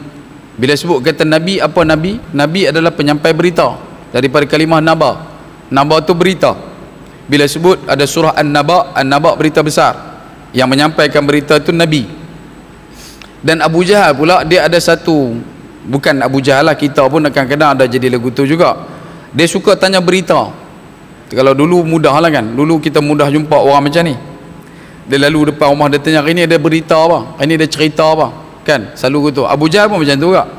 [SPEAKER 1] Bila sebut kata Nabi, apa Nabi? Nabi adalah penyampai berita daripada kalimah naba. Naba tu berita. Bila sebut ada surah An-Naba, An-Naba berita besar, yang menyampaikan berita tu Nabi. Dan Abu Jahal pula, dia ada satu, bukan Abu Jahal lah, kita pun kadang-kadang ada jadi lagu tu juga, dia suka tanya berita. Kalau dulu mudah lah kan, dulu kita mudah jumpa orang macam ni, dia lalu depan rumah, dia tanya, hari ni ada berita apa, hari ni ada cerita apa, kan, selalu gitu. Abu Jahal pun macam tu juga.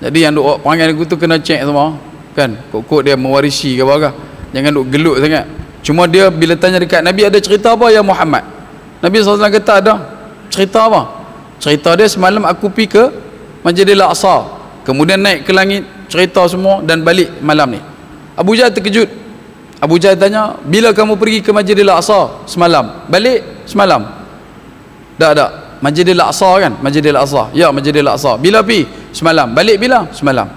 [SPEAKER 1] Jadi yang duk perangai lagu tu kena cek semua, kan, kok dia mewarisi ke apa, jangan duk gelut sangat. Cuma dia bila tanya dekat Nabi, ada cerita apa ya Muhammad? Nabi SAW kata, ada. Cerita apa? Cerita dia, semalam aku pergi ke Masjidil Aqsa, kemudian naik ke langit, cerita semua, dan balik malam ni. Abu Jahal terkejut. Abu Jahal tanya, bila kamu pergi ke Masjidil Aqsa? Semalam. Balik? Semalam. Tak. Masjidil Aqsa kan? Masjidil Aqsa. Ya, Masjidil Aqsa. Bila pergi? Semalam. Balik bila? Semalam.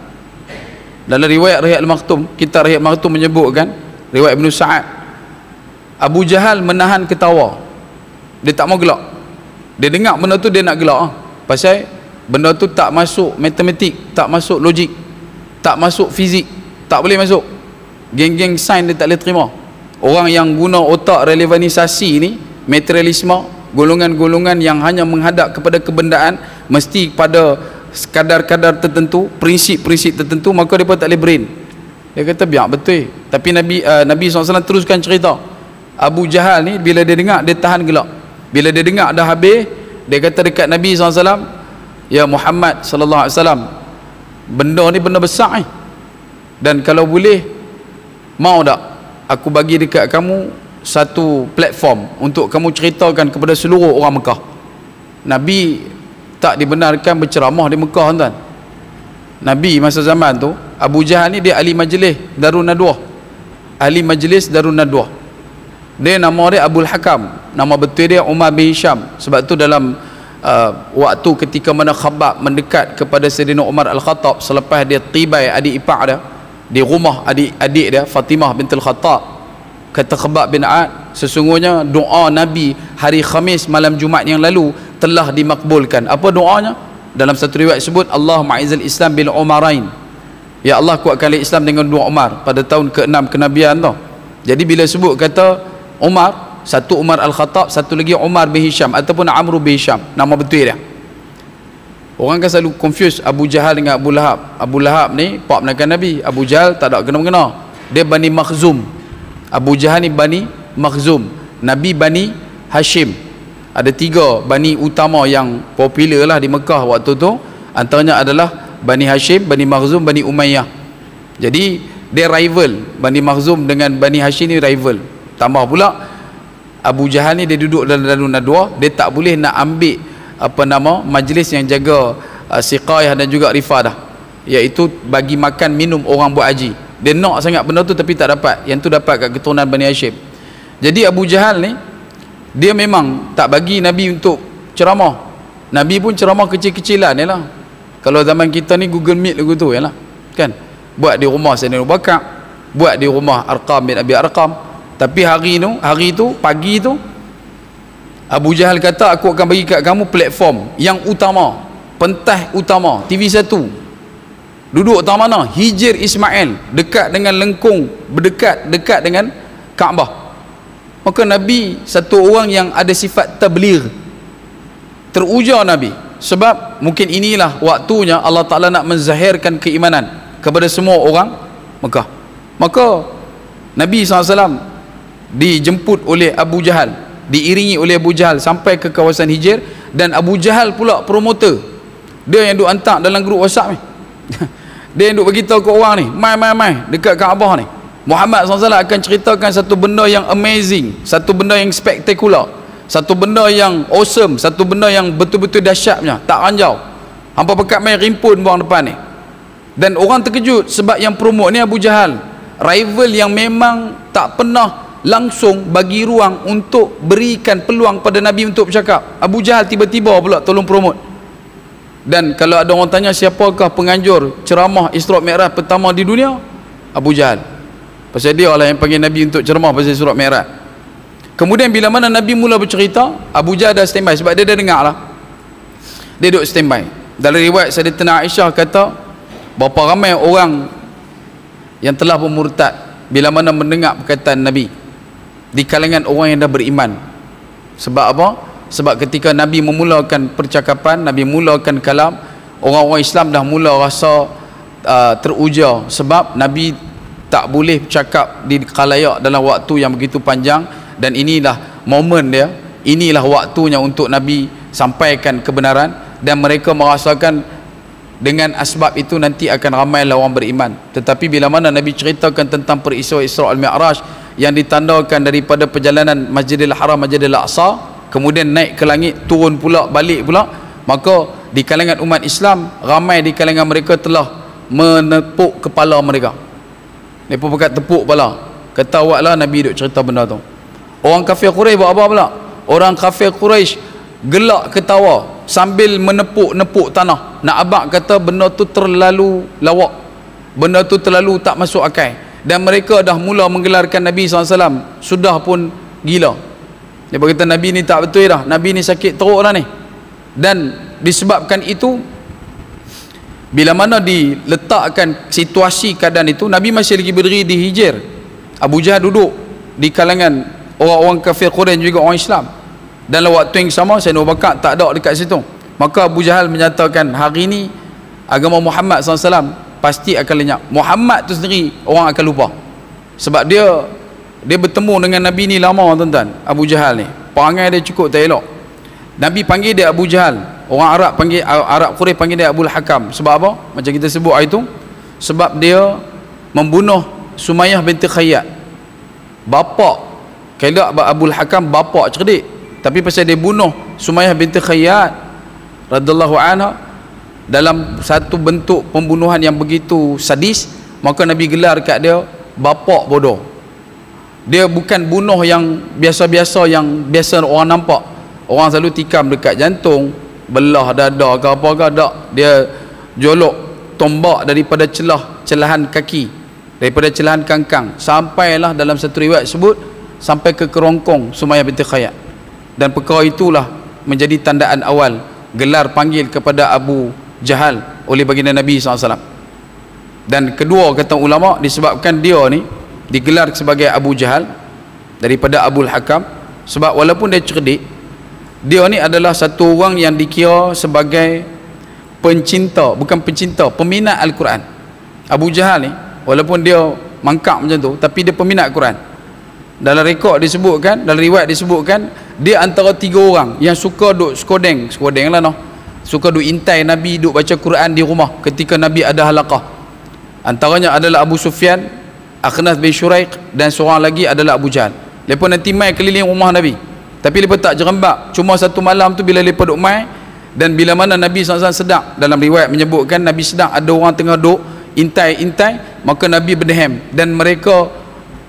[SPEAKER 1] Dalam riwayat Rihyak Al-Makhtum, kitab Rihyak Al-Makhtum menyebutkan, riwayat Ibn Sa'ad, Abu Jahal menahan ketawa, dia tak mau gelak. Dia dengar benda tu, dia nak gelak, pasal benda tu tak masuk matematik, tak masuk logik, tak masuk fizik, tak boleh masuk. Geng-geng sains dia tak boleh terima. Orang yang guna otak relevanisasi ni, materialisme, golongan-golongan yang hanya menghadap kepada kebendaan, mesti pada kadar-kadar tertentu, prinsip-prinsip tertentu, maka mereka tak boleh brain. Dia kata biar betul. Tapi Nabi SAW teruskan cerita. Abu Jahal ni bila dia dengar, dia tahan gelak. Bila dia dengar dah habis, dia kata dekat Nabi SAW, ya Muhammad SAW, benda ni benda besar ni, dan kalau boleh, mau tak aku bagi dekat kamu satu platform untuk kamu ceritakan kepada seluruh orang Mekah. Nabi tak dibenarkan berceramah di Mekah, tuan. Nabi masa zaman tu, Abu Jahal ni dia ahli majlis Darun Nadwah, ahli majlis Darun Nadwah. Dia nama dia Abul Hakam, nama betul dia Umar bin Hisham. Sebab tu dalam waktu ketika mana Khabbab mendekat kepada Sayyidina Umar Al-Khattab, selepas dia tibai adik ipar dia di rumah adik dia Fatimah bintul Khattab, kata Khabbab bin A'ad, sesungguhnya doa Nabi hari Khamis malam Jumaat yang lalu telah dimakbulkan. Apa doanya? Dalam satu riwayat sebut, Allahumma a'izil Islam bil Umarain, ya Allah kuatkan Islam dengan dua Umar, pada tahun ke-6 kenabian tu. Jadi bila sebut kata Umar, satu Umar Al-Khattab, satu lagi Umar bin Hisham ataupun Amr bin Hisham, nama betul dia. Orang kan selalu confuse Abu Jahal dengan Abu Lahab. Abu Lahab ni pak menakan Nabi, Abu Jahal tak ada kena-mengena, dia Bani Makhzum. Abu Jahal ni Bani Makhzum, Nabi Bani Hashim. Ada 3 Bani utama yang popular lah di Mekah waktu tu, antaranya adalah Bani Hashim, Bani Makhzum, Bani Umayyah. Jadi dia rival, Bani Makhzum dengan Bani Hashim ni rival. Tambah pula Abu Jahal ni dia duduk dalam Darun Nadwah, dia tak boleh nak ambil majlis yang jaga siqayah dan juga rifadah, iaitu bagi makan minum orang buat haji. Dia nak sangat benda tu tapi tak dapat. Yang tu dapat kat keturunan Bani Hashim. Jadi Abu Jahal ni dia memang tak bagi Nabi untuk ceramah. Nabi pun ceramah kecil-kecilan je lah. Kalau zaman kita ni Google Meet lagu tu lah, kan, buat di rumah Sayyidina Abu Bakar, buat di rumah Arqam bin Abi Arqam. Tapi hari tu pagi tu Abu Jahal kata, aku akan bagi kat kamu platform yang utama, pentas utama, TV1. Duduk tahu mana? Hijr Ismail, dekat dengan lengkung, dekat dengan Kaabah. Maka Nabi satu orang yang ada sifat tabligh, teruja Nabi. Sebab mungkin inilah waktunya Allah Ta'ala nak menzahirkan keimanan kepada semua orang Mekah. Maka Nabi SAW dijemput oleh Abu Jahal, diiringi oleh Abu Jahal sampai ke kawasan Hijr, dan Abu Jahal pula promoter. Dia yang duk hantar dalam grup WhatsApp ni. Dia yang duk beritahu ke orang ni, mai dekat Kaabah ni, Muhammad SAW akan ceritakan satu benda yang amazing, satu benda yang spektakular, satu benda yang awesome, satu benda yang betul-betul dahsyatnya, tak ranjau. Hampa pekat main rimpun buang depan ni. Dan orang terkejut sebab yang promote ni Abu Jahal, rival yang memang tak pernah langsung bagi ruang untuk berikan peluang pada Nabi untuk bercakap. Abu Jahal tiba-tiba pula tolong promote. Dan kalau ada orang tanya siapakah penganjur ceramah Isra' Mi'raj pertama di dunia, Abu Jahal. Pasal dia lah yang panggil Nabi untuk ceramah pasal Isra' Mi'raj. Kemudian bila mana Nabi mula bercerita, Abu Jahal dah standby sebab dia dah dengar lah. Dia duduk standby. Dalam riwayat Sayyidatina Aisyah kata, berapa ramai orang yang telah bermurtad bila mana mendengar perkataan Nabi di kalangan orang yang dah beriman. Sebab apa? Sebab ketika Nabi memulakan percakapan, Nabi mulakan kalam, orang-orang Islam dah mula rasa teruja, sebab Nabi tak boleh bercakap di khalayak dalam waktu yang begitu panjang, dan inilah momen dia, inilah waktunya untuk Nabi sampaikan kebenaran, dan mereka merasakan dengan asbab itu nanti akan ramailah orang beriman. Tetapi bila mana Nabi ceritakan tentang peristiwa Isra' al-Mi'raj yang ditandakan daripada perjalanan Masjidil Haram, Masjidil Aqsa, kemudian naik ke langit, turun pula, balik pula, maka di kalangan umat Islam, ramai di kalangan mereka telah menepuk kepala mereka. Mereka pakai tepuk kepala, kata awaklah Nabi duk cerita benda tu. Orang kafir Quraisy buat apa pula? Orang kafir Quraisy gelak ketawa sambil menepuk-nepuk tanah. Nak abang kata benda tu terlalu lawak, benda tu terlalu tak masuk akal, dan mereka dah mula menggelarkan Nabi SAW sudah pun gila. Dia berkata Nabi ni tak betul dah, Nabi ni sakit teruk dah ni. Dan disebabkan itu, bila mana diletakkan situasi keadaan itu, Nabi masih lagi berdiri di Hijr, Abu Jahal duduk di kalangan orang-orang kafir Quraisy juga orang Islam. Dalam waktu yang sama, Sayyidina Abu Bakar tak ada dekat situ. Maka Abu Jahal menyatakan, hari ini agama Muhammad SAW pasti akan lenyap. Muhammad tu sendiri orang akan lupa, sebab dia bertemu dengan Nabi ni lama, tuan-tuan. Abu Jahal ni perangai dia cukup tak elok. Nabi panggil dia Abu Jahal, orang Arab Quraisy panggil dia Abul Hakam. Sebab apa? Macam kita sebut hari tu, sebab dia membunuh Sumayyah binti Khayyat, bapa. Kalau Abul Hakam bapa cerdik, tapi pasal dia bunuh Sumayyah binti Khayyat radhiyallahu anha dalam satu bentuk pembunuhan yang begitu sadis, maka Nabi gelar kat dia bapa bodoh. Dia bukan bunuh yang biasa-biasa, yang biasa orang nampak. Orang selalu tikam dekat jantung, belah dada ke apa ke, tak. Dia jolok tombak daripada celahan kaki, daripada celahan kangkang, sampailah dalam satu riwayat sebut sampai ke kerongkong Sumayyah binti Khayyat. Dan perkara itulah menjadi tandaan awal gelar panggil kepada Abu Jahal oleh baginda Nabi SAW. Dan kedua, kata ulama, disebabkan dia ni digelar sebagai Abu Jahal daripada Abul Hakam, sebab walaupun dia cerdik, dia ni adalah satu orang yang dikira sebagai pencinta, bukan pencinta, peminat Al-Quran. Abu Jahal ni walaupun dia mangkak macam tu, tapi dia peminat Quran. Dalam rekod disebutkan, dalam riwayat disebutkan, dia antara 3 orang yang suka duk skodeng lah noh, suka duk intai Nabi duk baca Quran di rumah ketika Nabi ada halaqah. Antaranya adalah Abu Sufyan, Akhnas bin Syuraik, dan seorang lagi adalah Abu Jahal. Mereka nanti mai keliling rumah Nabi, tapi mereka tak jerembak. Cuma satu malam tu bila mereka duk mai, dan bila mana Nabi SAW sedang, dalam riwayat menyebutkan Nabi sedang ada orang tengah duk intai, maka Nabi berdehem dan mereka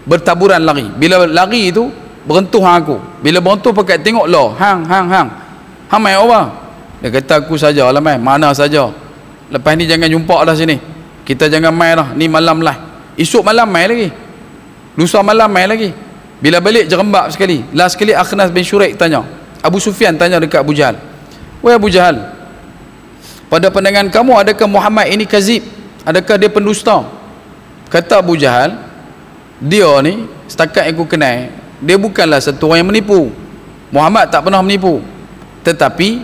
[SPEAKER 1] bertaburan lari. Bila lari tu berentuh aku, bila berentuh pakai tengok lo, hang mai apa? Dia kata aku saja lah mai, mana saja, lepas ni jangan jumpa dah sini, kita jangan mai dah, ni malam lah, esok malam mai lagi, lusa malam mai lagi. Bila balik jerembak sekali. Last sekali Akhnas bin Syuraik tanya, Abu Sufyan tanya dekat Abu Jahal, wahai Abu Jahal, pada pandangan kamu adakah Muhammad ini kazib, adakah dia pendusta? Kata Abu Jahal, dia ni setakat yang aku kenal, dia bukanlah satu orang yang menipu. Muhammad tak pernah menipu. Tetapi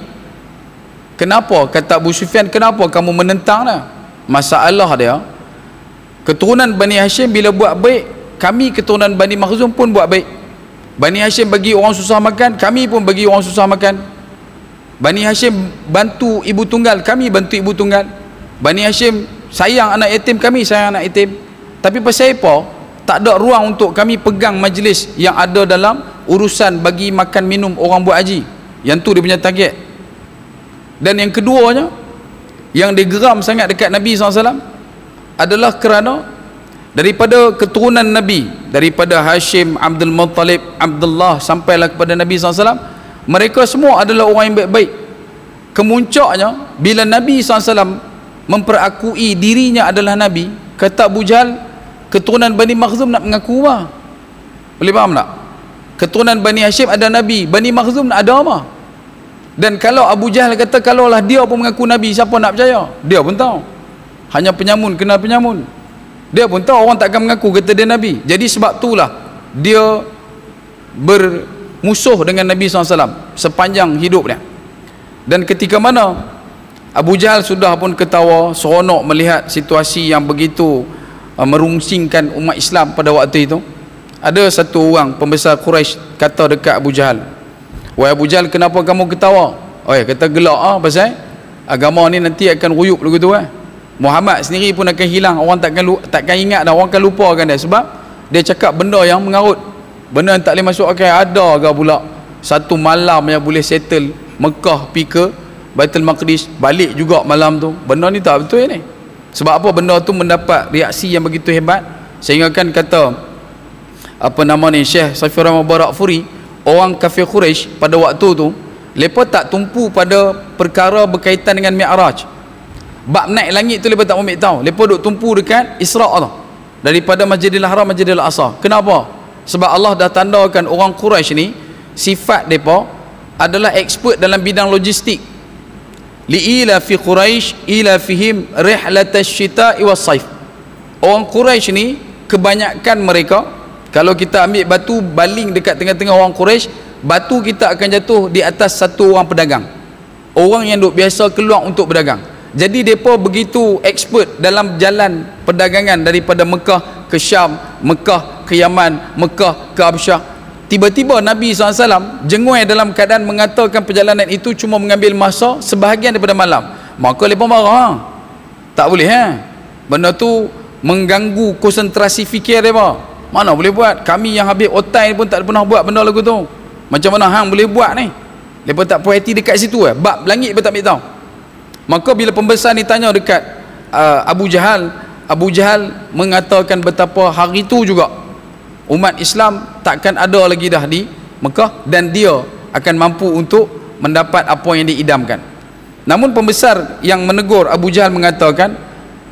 [SPEAKER 1] kenapa, kata Abu Sufyan, kenapa kamu menentang dia? Masalah dia, keturunan Bani Hashim bila buat baik, kami keturunan Bani Makhzum pun buat baik. Bani Hashim bagi orang susah makan, kami pun bagi orang susah makan. Bani Hashim bantu ibu tunggal, kami bantu ibu tunggal. Bani Hashim sayang anak yatim, kami sayang anak yatim. Tapi pasal apa? Tak ada ruang untuk kami pegang majlis yang ada dalam urusan bagi makan minum orang buat haji. Yang tu dia punya target. Dan yang keduanya, yang digeram sangat dekat Nabi SAW adalah kerana daripada keturunan Nabi, daripada Hashim, Abdul Muttalib, Abdullah, sampailah kepada Nabi SAW, mereka semua adalah orang yang baik-baik. Kemuncaknya bila Nabi SAW memperakui dirinya adalah Nabi, kata Abu Jahal, keturunan Bani Makhzum nak mengaku apa? Boleh faham tak? Keturunan Bani Hashim ada Nabi, Bani Makhzum nak ada apa? Dan kalau Abu Jahal kata kalaulah dia pun mengaku Nabi, siapa nak percaya? Dia pun tahu hanya penyamun kenal penyamun. Dia pun tahu orang takkan mengaku kata dia Nabi. Jadi sebab itulah dia bermusuh dengan Nabi SAW sepanjang hidup dia. Dan ketika mana Abu Jahal sudah pun ketawa, seronok melihat situasi yang begitu merungsingkan umat Islam pada waktu itu, ada satu orang pembesar Quraisy kata dekat Abu Jahal, "Wahai Abu Jahal, kenapa kamu ketawa?" Oh ya, kata gelak pasal agama ni nanti akan ruyup begitu Muhammad sendiri pun akan hilang, orang takkan ingat dah, orang akan lupakan dia sebab dia cakap benda yang mengarut, benda yang tak boleh masuk akal. Ada ke pula satu malam yang boleh settle Mekah pi ke Baitul Maqdis, balik juga malam tu? Benda ni tak betul ni. Sebab apa? Benda tu mendapat reaksi yang begitu hebat sehingga kan kata apa nama ni, Syekh Saifur Mubarak Furi, orang kafir Quraisy pada waktu tu mereka tak tumpu pada perkara berkaitan dengan Mi'raj. Bab naik langit tu mereka tak ambil tahu, mereka duk tumpu dekat Isra' tu, daripada Masjidil Haram Masjidil Aqsa. Kenapa? Sebab Allah dah tandakan orang Quraisy ni sifat mereka adalah expert dalam bidang logistik. Li'ila fi Quraisy ila fihim rihlatash syita'i was-saif. Orang Quraisy ni kebanyakan mereka, kalau kita ambil batu baling dekat tengah-tengah orang Quraisy, batu kita akan jatuh di atas satu orang pedagang, orang yang duk biasa keluar untuk berdagang. Jadi mereka begitu expert dalam jalan perdagangan daripada Mekah ke Syam, Mekah ke Yaman, Mekah ke Habsyah. Tiba-tiba Nabi SAW jengui dalam keadaan mengatakan perjalanan itu cuma mengambil masa sebahagian daripada malam. Maka mereka marah, tak boleh benda tu mengganggu konsentrasi fikir mereka. Mana boleh buat, kami yang habis otai pun tak pernah buat benda lagu tu, macam mana hang boleh buat ni? Mereka tak puas hati dekat situ bab langit mereka tak ambil tahu. Maka bila pembesar ni tanya dekat Abu Jahal, Abu Jahal mengatakan betapa hari itu juga umat Islam takkan ada lagi dah di Mekah dan dia akan mampu untuk mendapat apa yang diidamkan. Namun pembesar yang menegur Abu Jahal mengatakan,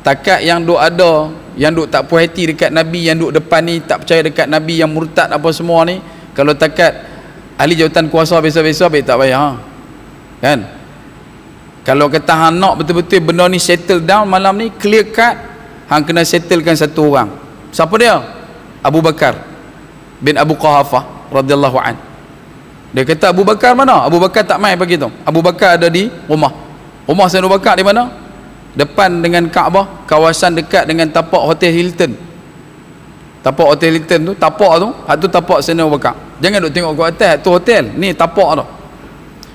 [SPEAKER 1] takat yang duk ada, yang duk tak puas hati dekat Nabi, yang duk depan ni tak percaya dekat Nabi, yang murtad apa semua ni, kalau takat ahli jawatan kuasa biasa-biasa baik tak payah kan. Kalau kata hang nak betul-betul benda ni settle down malam ni clear cut, hang kena settlekan satu orang. Siapa dia? Abu Bakar bin Abu Quhafah radhiyallahu an. Dia kata Abu Bakar mana? Abu Bakar tak main pagi tu. Abu Bakar ada di rumah. Rumah Sayyidina Abu Bakar di mana? Depan dengan Kaabah, kawasan dekat dengan tapak Hotel Hilton. Tapak Hotel Hilton tu, tapak tu, hak tu tapak Sayyidina Abu Bakar. Jangan duk tengok kat atas, tu hotel, ni tapak tu.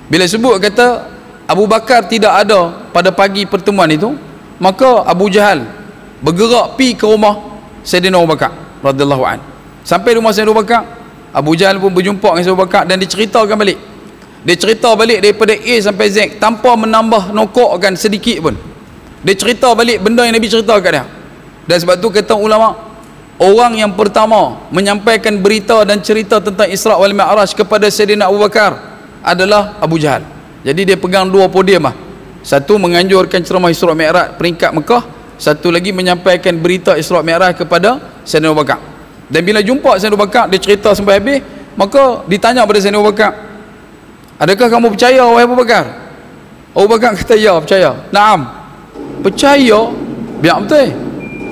[SPEAKER 1] Bila sebut kata Abu Bakar tidak ada pada pagi pertemuan itu, maka Abu Jahal bergerak pi ke rumah Sayyidina Abu Bakar radhiyallahu an. Sampai rumah Sayyidina Abu Bakar, Abu Jahal pun berjumpa dengan Sayyidina Abu Bakar dan diceritakan balik. Dia cerita balik daripada A sampai Z tanpa menambah nokokkan sedikit pun. Dia cerita balik benda yang Nabi cerita kat dia. Dan sebab tu kata ulama, orang yang pertama menyampaikan berita dan cerita tentang Isra' wal Mi'raj kepada Sayyidina Abu Bakar adalah Abu Jahal. Jadi dia pegang dua podium Satu menganjurkan ceramah Isra' Mi'raj peringkat Mekah, satu lagi menyampaikan berita Isra' Mi'raj kepada Sayyidina Abu Bakar. Dan bila jumpa Sayyidina Abu Bakar, dia cerita sampai habis, maka ditanya pada Sayyidina Abu Bakar, adakah kamu percaya wahai Abu Bakar? Abu Bakar kata ya, percaya. Naam, percaya, biar betul.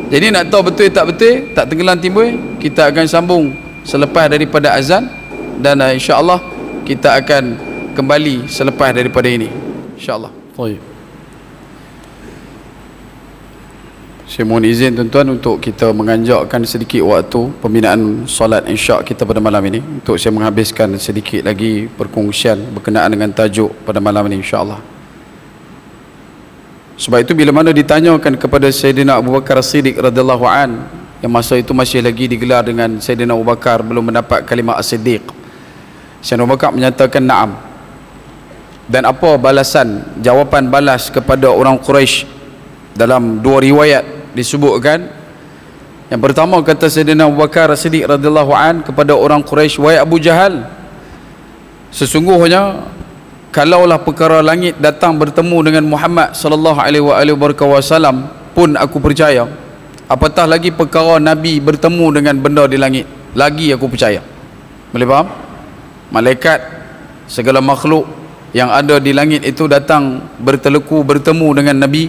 [SPEAKER 1] Jadi nak tahu betul tak betul, tak tenggelam timbul, kita akan sambung selepas daripada azan. Dan insya-Allah kita akan kembali selepas daripada ini, insya-Allah. Baik. Saya mohon izin tuan-tuan untuk kita menganjakkan sedikit waktu pembinaan solat insya kita pada malam ini, untuk saya menghabiskan sedikit lagi perkongsian berkenaan dengan tajuk pada malam ini, insya-Allah. Sebab itu bila mana ditanyakan kepada Sayyidina Abu Bakar As-Siddiq radhiyallahu an, yang masa itu masih lagi digelar dengan Sayyidina Abu Bakar, belum mendapat kalimah As-Siddiq, Sayyidina Abu Bakar menyatakan na'am. Dan apa balasan, jawapan balas kepada orang Quraisy? Dalam dua riwayat disebutkan, yang pertama kata Sayyidina Abu Bakar As-Siddiq radhiyallahu an kepada orang Quraisy, wahai Abu Jahal, sesungguhnya kalaulah perkara langit datang bertemu dengan Muhammad sallallahu alaihi wasallam pun aku percaya, apatah lagi perkara Nabi bertemu dengan benda di langit, lagi aku percaya. Boleh faham? Malaikat, segala makhluk yang ada di langit itu datang bertemu dengan Nabi,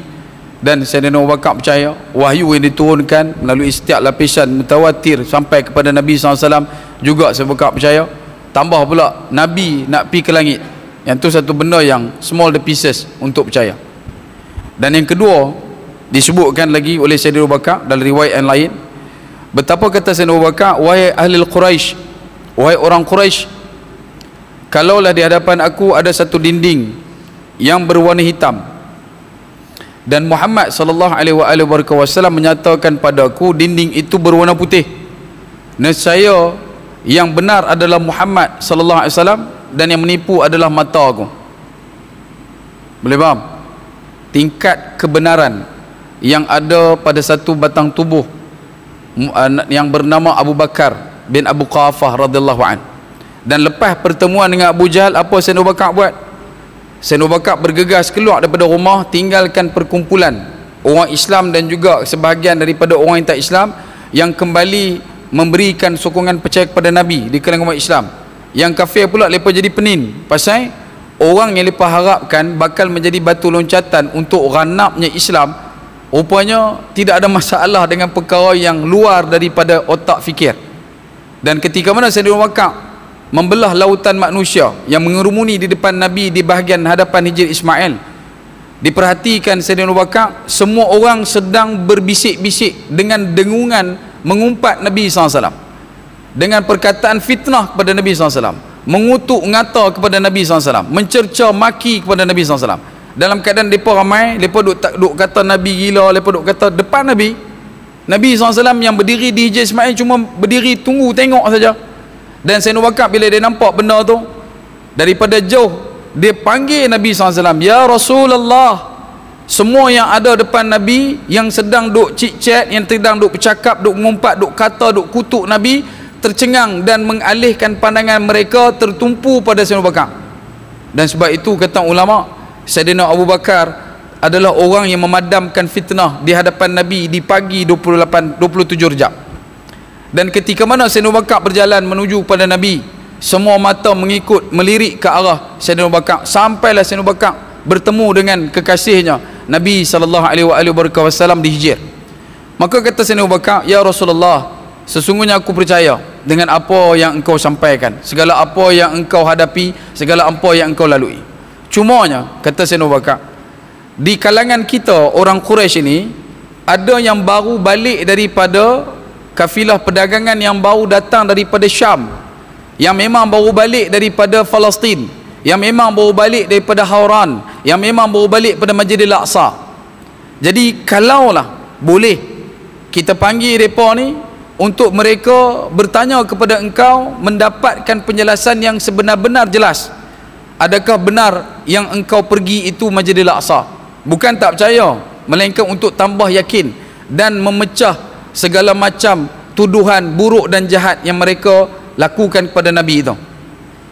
[SPEAKER 1] dan Sayyidina Abu Bakar percaya wahyu yang diturunkan melalui setiap lapisan mutawatir sampai kepada Nabi SAW juga Sayyidina Abu Bakar percaya. Tambah pula Nabi nak pergi ke langit, yang tu satu benda yang small the pieces untuk percaya. Dan yang kedua disebutkan lagi oleh Sayyidina Abu Bakar dalam riwayat yang lain, betapa kata Sayyidina Abu Bakar, wahai ahli Quraisy, wahai orang Quraisy, kalaulah di hadapan aku ada satu dinding yang berwarna hitam dan Muhammad sallallahu alaihi wasallam menyatakan padaku dinding itu berwarna putih, nescaya yang benar adalah Muhammad sallallahu alaihi wasallam dan yang menipu adalah mata aku. Boleh faham tingkat kebenaran yang ada pada satu batang tubuh yang bernama Abu Bakar bin Abu Quhafah radhiyallahu an. Dan lepas pertemuan dengan Abu Jahal, apa Sayyidina Abu Bakar buat? Sayyidina Abu Bakar bergegas keluar daripada rumah, tinggalkan perkumpulan orang Islam dan juga sebahagian daripada orang yang tak Islam yang kembali memberikan sokongan percaya kepada Nabi di kalangan umat Islam. Yang kafir pula mereka jadi penin pasal orang yang mereka harapkan bakal menjadi batu loncatan untuk ranapnya Islam, rupanya tidak ada masalah dengan perkara yang luar daripada otak fikir. Dan ketika mana Sayyidina Abu Bakar membelah lautan manusia yang mengerumuni di depan Nabi di bahagian hadapan Hijr Ismail, diperhatikan Sayyidina Abu Bakar, semua orang sedang berbisik-bisik dengan dengungan mengumpat Nabi SAW, dengan perkataan fitnah kepada Nabi SAW, mengutuk ngata kepada Nabi SAW, mencerca maki kepada Nabi SAW. Dalam keadaan mereka ramai, mereka duk kata Nabi gila, mereka duk kata depan Nabi SAW yang berdiri di Hijr Ismail cuma berdiri tunggu tengok saja. Dan Sayyidina Abu Bakar bila dia nampak benda tu daripada jauh, dia panggil Nabi SAW, ya Rasulullah. Semua yang ada depan Nabi yang sedang duk cik-chat, yang sedang duk bercakap, duk mengumpat, duk kata, duk kutuk Nabi, tercengang dan mengalihkan pandangan mereka tertumpu pada Sayyidina Abu Bakar. Dan sebab itu kata ulama, Sayyidina Abu Bakar adalah orang yang memadamkan fitnah di hadapan Nabi di pagi 27 Rejab. Dan ketika mana Sayyidina Abu Bakar berjalan menuju kepada Nabi, semua mata mengikut melirik ke arah Sayyidina Abu Bakar, sampailah Sayyidina Abu Bakar bertemu dengan kekasihnya Nabi sallallahu alaihi wasallam di Hijr. Maka kata Sayyidina Abu Bakar, ya Rasulullah, sesungguhnya aku percaya dengan apa yang engkau sampaikan, segala apa yang engkau hadapi, segala apa yang engkau lalui. Cumanya kata Sayyidina Abu Bakar, di kalangan kita orang Quraisy ini ada yang baru balik daripada kafilah perdagangan yang baru datang daripada Syam, yang memang baru balik daripada Palestin, yang memang baru balik daripada Hauran, yang memang baru balik pada Masjidil Aqsa. Jadi kalaulah boleh kita panggil mereka ni untuk mereka bertanya kepada engkau, mendapatkan penjelasan yang sebenar-benar jelas, adakah benar yang engkau pergi itu Masjidil Aqsa? Bukan tak percaya, melainkan untuk tambah yakin dan memecah segala macam tuduhan buruk dan jahat yang mereka lakukan kepada Nabi itu.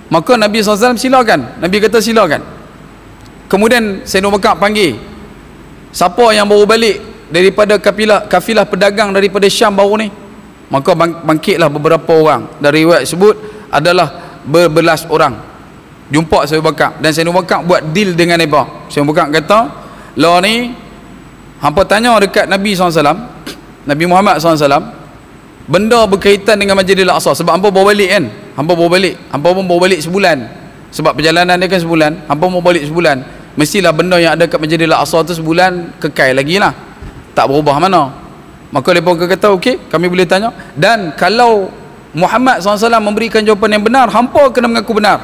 [SPEAKER 1] Maka Nabi SAW silakan, Nabi kata silakan. Kemudian Sayyidina Abu Bakar panggil, siapa yang baru balik daripada kafilah pedagang daripada Syam baru ni? Maka bangkitlah beberapa orang. Dari riwayat sebut adalah berbelas orang. Jumpa Sayyidina Abu Bakar, dan Sayyidina Abu Bakar buat deal dengan mereka. Sayyidina Abu Bakar kata, lah ni hampa tanya dekat Nabi SAW, Nabi Muhammad SAW, benda berkaitan dengan Masjidil Aqsa. Sebab hampa bawa balik kan, hampa bawa balik, hampa pun bawa balik sebulan, sebab perjalanan dia kan sebulan, hampa mau balik sebulan, mestilah benda yang ada kat Masjidil Aqsa tu sebulan kekal lagi lah, tak berubah mana. Maka mereka kata okey, kami boleh tanya, dan kalau Muhammad SAW memberikan jawapan yang benar, hampa kena mengaku benar,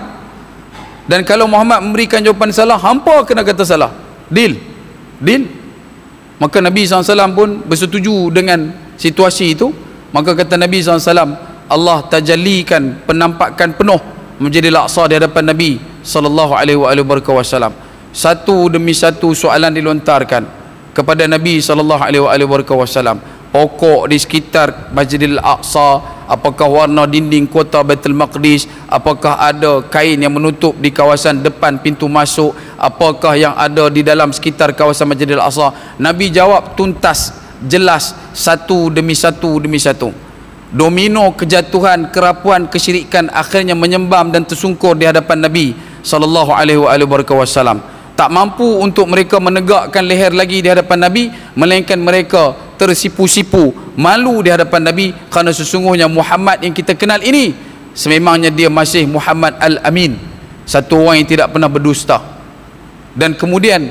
[SPEAKER 1] dan kalau Muhammad memberikan jawapan salah, hampa kena kata salah. Deal? Maka Nabi SAW pun bersetuju dengan situasi itu. Maka kata Nabi SAW, Allah tajallikan penampakan penuh Masjidil Aqsa di hadapan Nabi SAW. Satu demi satu soalan dilontarkan kepada Nabi SAW. Pokok di sekitar Masjidil Aqsa, apakah warna dinding kota Baitul Maqdis, apakah ada kain yang menutup di kawasan depan pintu masuk, apakah yang ada di dalam sekitar kawasan Masjidil Aqsa. Nabi jawab tuntas, jelas, satu demi satu demi satu. Domino kejatuhan, kerapuan, kesyirikan akhirnya menyembam dan tersungkur di hadapan Nabi sallallahu alaihi wasallam. Tak mampu untuk mereka menegakkan leher lagi di hadapan Nabi, melainkan mereka tersipu-sipu, malu di hadapan Nabi, kerana sesungguhnya Muhammad yang kita kenal ini sememangnya dia masih Muhammad Al-Amin, satu orang yang tidak pernah berdusta. Dan kemudian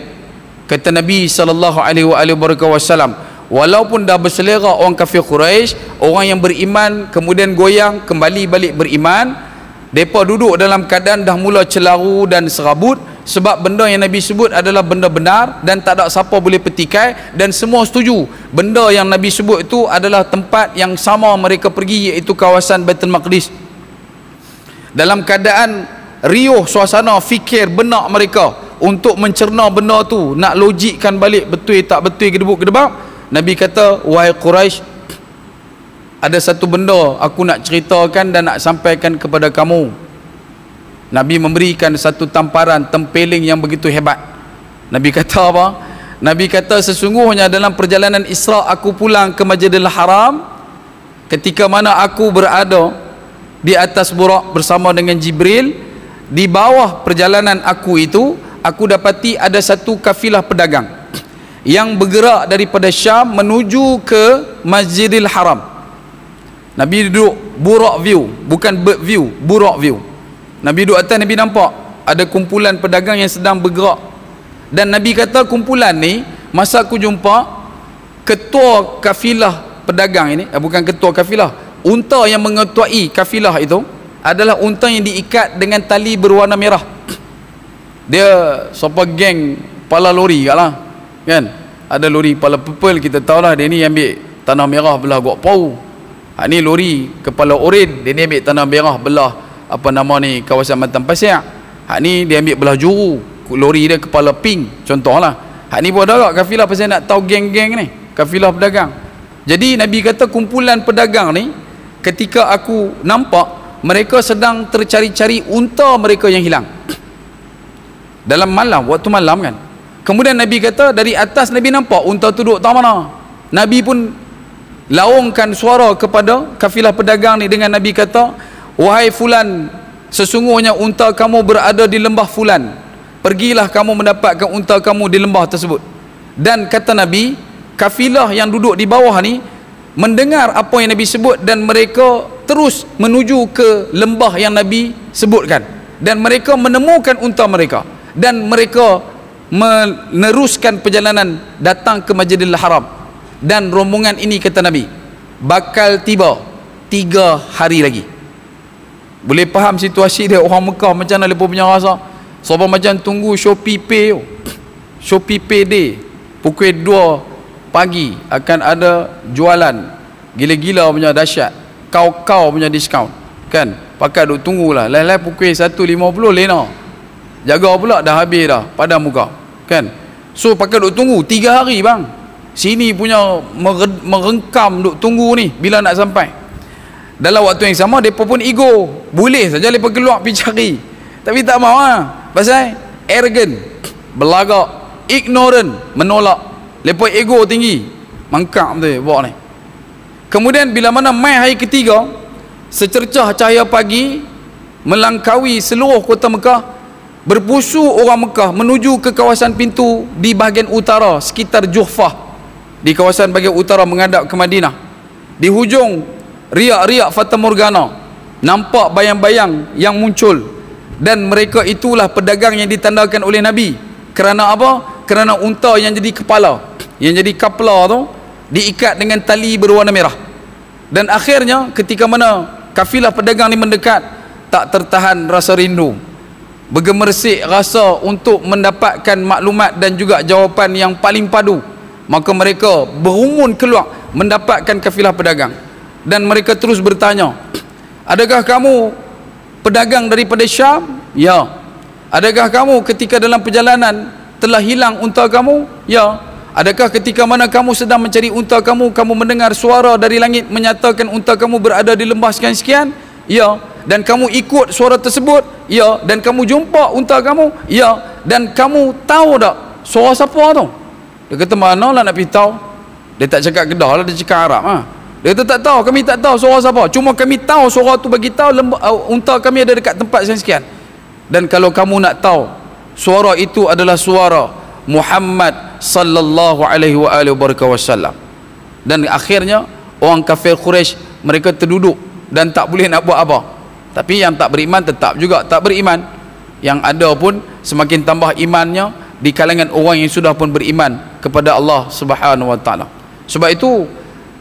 [SPEAKER 1] kata Nabi sallallahu alaihi wasallam, walaupun dah berselera orang kafir Quraisy, orang yang beriman kemudian goyang kembali balik beriman, mereka duduk dalam keadaan dah mula celaru dan serabut, sebab benda yang Nabi sebut adalah benda benar dan tak ada siapa boleh petikai, dan semua setuju benda yang Nabi sebut itu adalah tempat yang sama mereka pergi, iaitu kawasan Baitul Maqdis. Dalam keadaan riuh suasana fikir benak mereka untuk mencerna benda tu, nak logikkan balik betul tak betul, gedebuk-gedebak, Nabi kata, wahai Quraisy, ada satu benda aku nak ceritakan dan nak sampaikan kepada kamu. Nabi memberikan satu tamparan, tempeling yang begitu hebat. Nabi kata apa? Nabi kata, sesungguhnya dalam perjalanan Isra aku pulang ke Masjidil Haram, ketika mana aku berada di atas burak bersama dengan Jibril, di bawah perjalanan aku itu, aku dapati ada satu kafilah pedagang yang bergerak daripada Syam menuju ke Masjidil Haram. Nabi duduk burak view, bukan bird view, burak view. Nabi duduk atas, Nabi nampak ada kumpulan pedagang yang sedang bergerak. Dan Nabi kata, kumpulan ni, masa aku jumpa ketua kafilah pedagang ini, bukan ketua kafilah, unta yang mengetuai kafilah itu adalah unta yang diikat dengan tali berwarna merah. Dia siapa geng pala lori kat lah, kan? Ada lori pala purple, kita tahulah dia ni ambil tanah merah belah Gok Pau. Ni lori kepala oren, dia ni ambil tanah merah belah apa nama ni, kawasan Matan Pasir. Ni dia ambil belah Juru, lori dia kepala pink, contohlah. Ni pun ada tak kafilah, pasal nak tahu geng-geng ni, kafilah pedagang. Jadi Nabi kata kumpulan pedagang ni, ketika aku nampak, mereka sedang tercari-cari unta mereka yang hilang dalam malam, waktu malam kan. Kemudian Nabi kata, dari atas Nabi nampak unta tu duduk tak mana. Nabi pun laungkan suara kepada kafilah pedagang ni dengan Nabi kata, wahai fulan, sesungguhnya unta kamu berada di lembah fulan, pergilah kamu mendapatkan unta kamu di lembah tersebut. Dan kata Nabi, kafilah yang duduk di bawah ni mendengar apa yang Nabi sebut, dan mereka terus menuju ke lembah yang Nabi sebutkan, dan mereka menemukan unta mereka, dan mereka meneruskan perjalanan datang ke Masjidil Haram. Dan rombongan ini, kata Nabi, bakal tiba 3 hari lagi. Boleh faham situasi dia, orang Mekah macam mana mereka punya rasa. Sebab macam tunggu Shopee Pay, Shopee Pay Day, pukul 2 pagi akan ada jualan gila-gila punya, dahsyat, kau punya diskaun, kan? Pakai duk tunggulah, lain-lain pukul 1.50 lena, jaga pula dah habis dah pada muka, kan? So pakai duk tunggu 3 hari bang. Sini punya merengkam duk tunggu ni bila nak sampai. Dalam waktu yang sama, mereka pun ego, boleh saja mereka keluar pergi cari, tapi tak mahu lah. Pasal arrogant, belagak, ignorant, menolak. Mereka ego tinggi, mangkap betul bawa ni. Kemudian bila mana mai hari ketiga, secercah cahaya pagi melangkaui seluruh kota Mekah, berpusu orang Mekah menuju ke kawasan pintu di bahagian utara sekitar Juhfah, di kawasan bahagian utara menghadap ke Madinah. Di hujung riak-riak Fata Morgana, nampak bayang-bayang yang muncul, dan mereka itulah pedagang yang ditandakan oleh Nabi. Kerana apa? Kerana unta yang jadi kepala, yang jadi kapla tu, diikat dengan tali berwarna merah. Dan akhirnya ketika mana kafilah pedagang ni mendekat, tak tertahan rasa rindu, bergemersik rasa untuk mendapatkan maklumat dan juga jawapan yang paling padu. Maka mereka berumun keluar mendapatkan kafilah pedagang, dan mereka terus bertanya, adakah kamu pedagang daripada Syam? Ya. Adakah kamu ketika dalam perjalanan telah hilang unta kamu? Ya. Adakah ketika mana kamu sedang mencari unta kamu, kamu mendengar suara dari langit menyatakan unta kamu berada di lembah sekian-sekian? Ya. Dan kamu ikut suara tersebut? Ya. Dan kamu jumpa unta kamu? Ya. Dan kamu tahu tak suara siapa tu? Dia kata, mana lah nak pergi tahu? Dia tak cakap Kedah lah, dia cakap Arab ha. Dia kata, tak tahu, kami tak tahu suara siapa, cuma kami tahu suara tu bagi tahu unta kami ada dekat tempat sekian-sekian. Dan kalau kamu nak tahu, suara itu adalah suara Muhammad sallallahu alaihi wasallam. Dan akhirnya orang kafir Quraisy mereka terduduk dan tak boleh nak buat apa. Tapi yang tak beriman tetap juga tak beriman. Yang ada pun semakin tambah imannya di kalangan orang yang sudah pun beriman kepada Allah Subhanahu wa taala. Sebab itu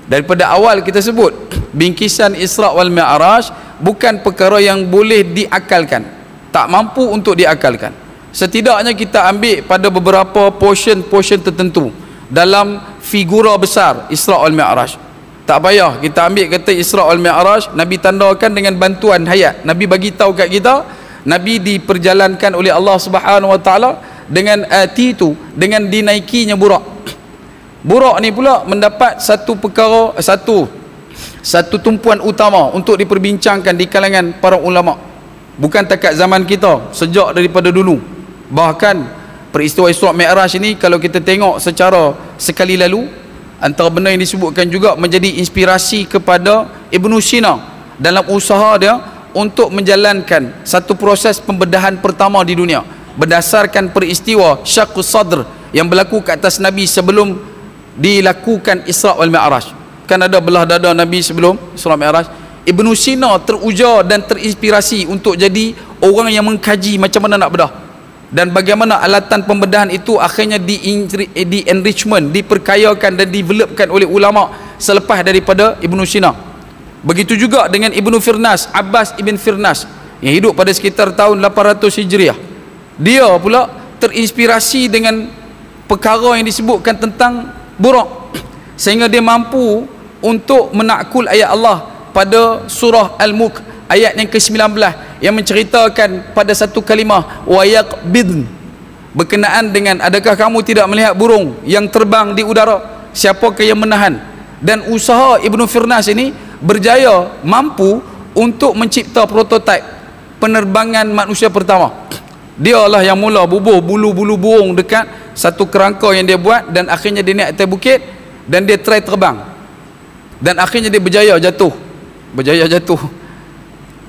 [SPEAKER 1] daripada awal kita sebut bingkisan Isra wal Mi'raj bukan perkara yang boleh diakalkan, tak mampu untuk diakalkan. Setidaknya kita ambil pada beberapa portion tertentu dalam figura besar Isra wal Mi'raj. Tak payah kita ambil kata Isra wal Mi'raj, Nabi tandakan dengan bantuan hayat. Nabi bagi tahu kat kita, Nabi diperjalankan oleh Allah Subhanahu wa taala dengan atitu, dengan dinaikinya burak. Burak ni pula mendapat satu perkara, satu tumpuan utama untuk diperbincangkan di kalangan para ulama. Bukan takat zaman kita, sejak daripada dulu. Bahkan peristiwa Isra Mi'raj ini kalau kita tengok secara sekali lalu, antara benda yang disebutkan juga menjadi inspirasi kepada Ibn Sina dalam usaha dia untuk menjalankan satu proses pembedahan pertama di dunia berdasarkan peristiwa Syaqqus Sadr yang berlaku ke atas Nabi sebelum dilakukan Isra wal Mi'raj. Kan ada belah dada Nabi sebelum Isra Mi'raj. Ibn Sina terujar dan terinspirasi untuk jadi orang yang mengkaji macam mana nak bedah, dan bagaimana alatan pembedahan itu akhirnya di enrichment, diperkayakan dan developkan oleh ulama selepas daripada Ibn Sina. Begitu juga dengan Ibn Firnas, Abbas Ibn Firnas yang hidup pada sekitar tahun 800 Hijriah. Dia pula terinspirasi dengan perkara yang disebutkan tentang burak, sehingga dia mampu untuk menakul ayat Allah pada surah Al-Mulk ayat yang ke-19 yang menceritakan pada satu kalimah wa yaqbidn, berkenaan dengan adakah kamu tidak melihat burung yang terbang di udara, siapakah yang menahan. Dan usaha Ibn Firnas ini berjaya mampu untuk mencipta prototipe penerbangan manusia pertama. Dialah yang mula bubuh bulu-bulu burung dekat satu kerangka yang dia buat, dan akhirnya dia naik atas bukit dan dia try terbang, dan akhirnya dia berjaya jatuh.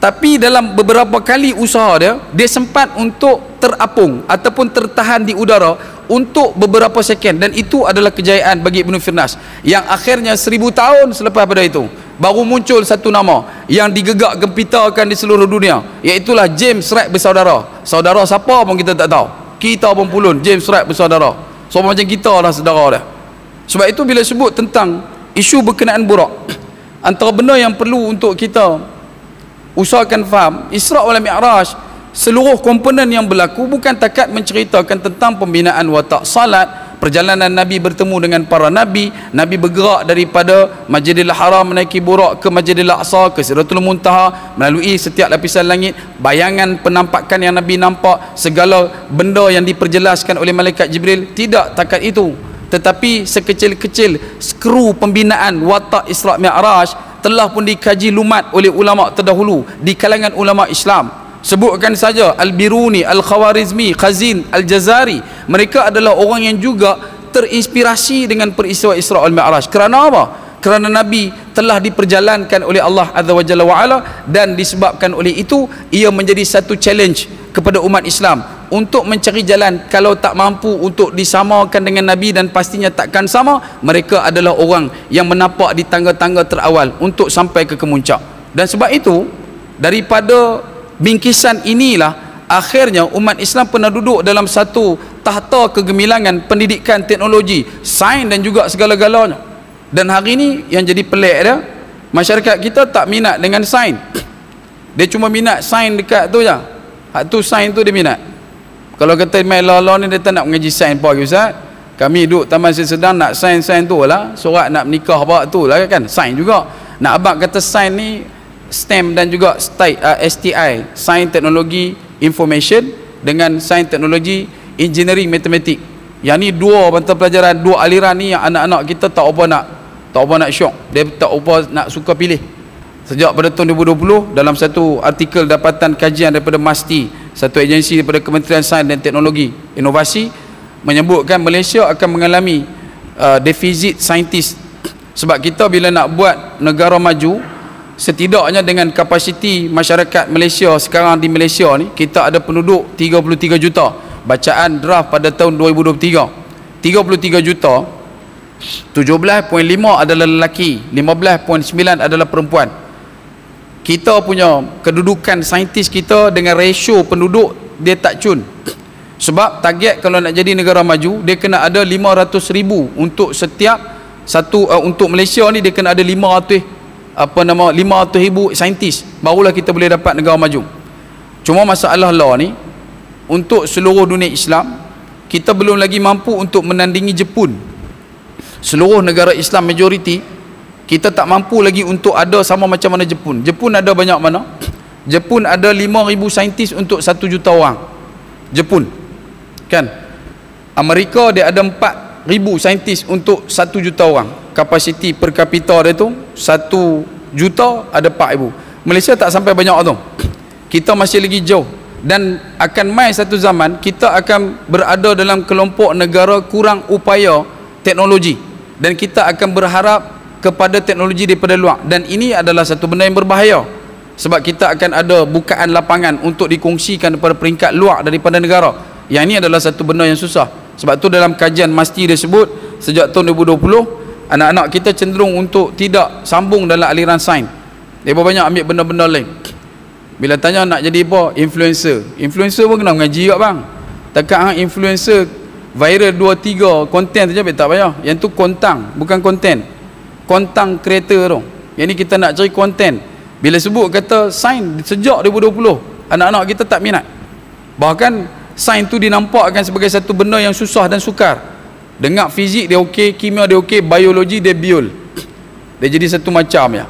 [SPEAKER 1] Tapi dalam beberapa kali usaha dia sempat untuk terapung ataupun tertahan di udara untuk beberapa seken, dan itu adalah kejayaan bagi Ibn Firnas yang akhirnya 1000 tahun selepas pada itu baru muncul satu nama yang digegak gempitakan di seluruh dunia, iaitulah James Wright bersaudara. Saudara siapa pun kita tak tahu, kita pun pulun James Wright bersaudara, so macam kita lah saudara dia. Sebab itu bila sebut tentang isu berkenaan burak, antara benda yang perlu untuk kita usahakan faham, Isra wal Mi'raj seluruh komponen yang berlaku bukan takat menceritakan tentang pembinaan watak salat, perjalanan Nabi bertemu dengan para Nabi, Nabi bergerak daripada Masjidil Haram menaiki burak ke Masjidil Aqsa, ke Sidratul Muntaha, melalui setiap lapisan langit, bayangan penampakan yang Nabi nampak, segala benda yang diperjelaskan oleh Malaikat Jibril. Tidak takat itu, tetapi sekecil-kecil skru pembinaan watak Isra Mi'raj telah pun dikaji lumat oleh ulama terdahulu di kalangan ulama Islam. Sebutkan saja Al-Biruni, Al-Khawarizmi, Khazin, Al-Jazari. Mereka adalah orang yang juga terinspirasi dengan peristiwa Isra wal Mi'raj. Kerana apa? Kerana Nabi telah diperjalankan oleh Allah Azza wa Jalla wa Ala, dan disebabkan oleh itu ia menjadi satu challenge kepada umat Islam untuk mencari jalan. Kalau tak mampu untuk disamakan dengan Nabi, dan pastinya takkan sama, mereka adalah orang yang menapak di tangga-tangga terawal untuk sampai ke kemuncak. Dan sebab itu daripada bingkisan inilah akhirnya umat Islam pernah duduk dalam satu tahta kegemilangan pendidikan, teknologi, sains dan juga segala-galanya. Dan hari ini yang jadi pelik dia, masyarakat kita tak minat dengan sains. Dia cuma minat sains dekat tu je. Hak tu sains tu dia minat. Kalau kata main law ni, dia tak nak mengaji sains apa lagi Ustaz. Kami duduk Taman Seri Sedang nak sains-sains tu lah. Sorak nak menikah apa tu lah kan, sains juga. Nak abang kata sains ni STEM dan juga STI, Sains Teknologi Information dengan Sains Teknologi Engineering Matematik. Yang ni dua mata pelajaran, dua aliran ni yang anak-anak kita tak apa nak syok, dia tak apa nak suka pilih. Sejak pada tahun 2020 dalam satu artikel dapatan kajian daripada MASTI, satu agensi daripada Kementerian Sains dan Teknologi Inovasi, menyebutkan Malaysia akan mengalami defisit saintis. Sebab kita bila nak buat negara maju, setidaknya dengan kapasiti masyarakat Malaysia sekarang di Malaysia ni, kita ada penduduk 33 juta. Bacaan draft pada tahun 2023, 33 juta, 17.5 adalah lelaki, 15.9 adalah perempuan. Kita punya kedudukan saintis kita dengan ratio penduduk dia tak cun. Sebab target kalau nak jadi negara maju, dia kena ada 500,000 untuk setiap satu, untuk Malaysia ni dia kena ada 500,000 saintis, barulah kita boleh dapat negara maju. Cuma masalah law ni, untuk seluruh dunia Islam, kita belum lagi mampu untuk menandingi Jepun. Seluruh negara Islam majoriti, kita tak mampu lagi untuk ada sama macam mana Jepun. Jepun ada banyak mana? Jepun ada 5,000 saintis untuk 1 juta orang. Jepun kan? Amerika dia ada 4,000 saintis untuk 1 juta orang. Kapasiti per kapita dia tu 1 juta ada 4,000. Malaysia tak sampai banyak tu. Kita masih lagi jauh, dan akan mai satu zaman kita akan berada dalam kelompok negara kurang upaya teknologi, dan kita akan berharap kepada teknologi daripada luar, dan ini adalah satu benda yang berbahaya, sebab kita akan ada bukaan lapangan untuk dikongsikan kepada peringkat luar daripada negara. Yang ini adalah satu benda yang susah. Sebab tu dalam kajian MASTI dia sebut sejak tahun 2020 anak-anak kita cenderung untuk tidak sambung dalam aliran sains. Dia banyak ambil benda-benda lain. Bila tanya nak jadi apa? Influencer. Influencer pun kena mengaji juga bang. Takat hang influencer viral 2-3 konten saja tak payah. Yang tu kontang, bukan konten. Kontang creator tu. Yang ni kita nak cari konten. Bila sebut kata sains sejak 2020, anak-anak kita tak minat. Bahkan sains tu dinampakkan sebagai satu benda yang susah dan sukar. Dengar fizik dia okey, kimia dia okey, biologi dia biol. Dia jadi satu macam ya.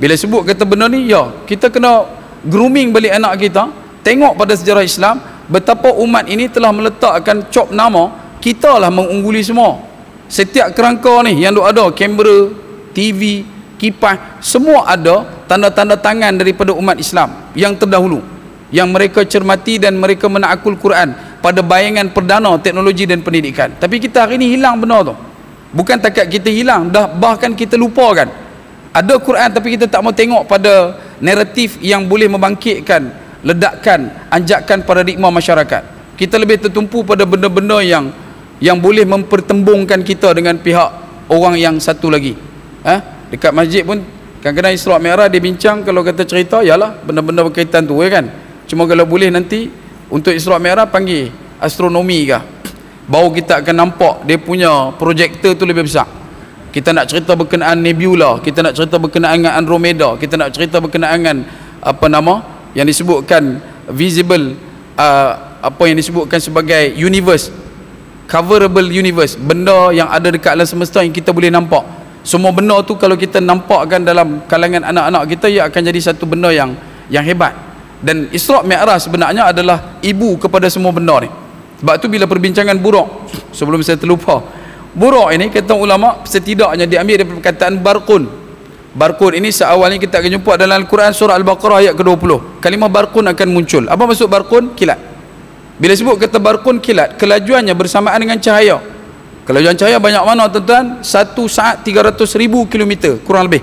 [SPEAKER 1] Bila sebut kata benda ni, ya, kita kena grooming balik anak kita, tengok pada sejarah Islam betapa umat ini telah meletakkan cop nama, kita lah mengungguli semua. Setiap kerangka ni yang ada, kamera, TV, kipas, semua ada tanda-tanda tangan daripada umat Islam yang terdahulu, yang mereka cermati dan mereka menakul Quran pada bayangan perdana teknologi dan pendidikan. Tapi kita hari ni hilang benda tu. Bukan takat kita hilang, dah bahkan kita lupakan. Ada Quran tapi kita tak mau tengok pada naratif yang boleh membangkitkan, ledakan, anjakan paradigma masyarakat. Kita lebih tertumpu pada benda-benda yang boleh mempertembungkan kita dengan pihak orang yang satu lagi. Dekat masjid pun kadang-kadang Isra' Mi'raj dia bincang, kalau kata cerita yalah benda-benda berkaitan tu kan. Cuma kalau boleh nanti untuk Isra' Mi'raj panggil astronomi kah, baru kita akan nampak dia punya projektor tu lebih besar. Kita nak cerita berkenaan nebula, kita nak cerita berkenaan dengan Andromeda, kita nak cerita berkenaan dengan apa nama yang disebutkan visible, apa yang disebutkan sebagai universe, coverable universe, benda yang ada dekat alam semesta yang kita boleh nampak. Semua benda tu kalau kita nampakkan dalam kalangan anak-anak kita, ia akan jadi satu benda yang hebat. Dan Isra' Mi'raj sebenarnya adalah ibu kepada semua benda ni. Sebab tu bila perbincangan buruk, sebelum saya terlupa, buruk ini kata ulama setidaknya diambil daripada perkataan barqun. Barqun ini seawalnya kita akan jumpa dalam Al-Quran surah Al-Baqarah ayat ke-20. Kalimah barqun akan muncul. Apa maksud barqun? Kilat. Bila sebut kata barqun kilat, kelajuannya bersamaan dengan cahaya. Kelajuan cahaya banyak mana tuan-tuan? 1 saat 300,000 km kurang lebih.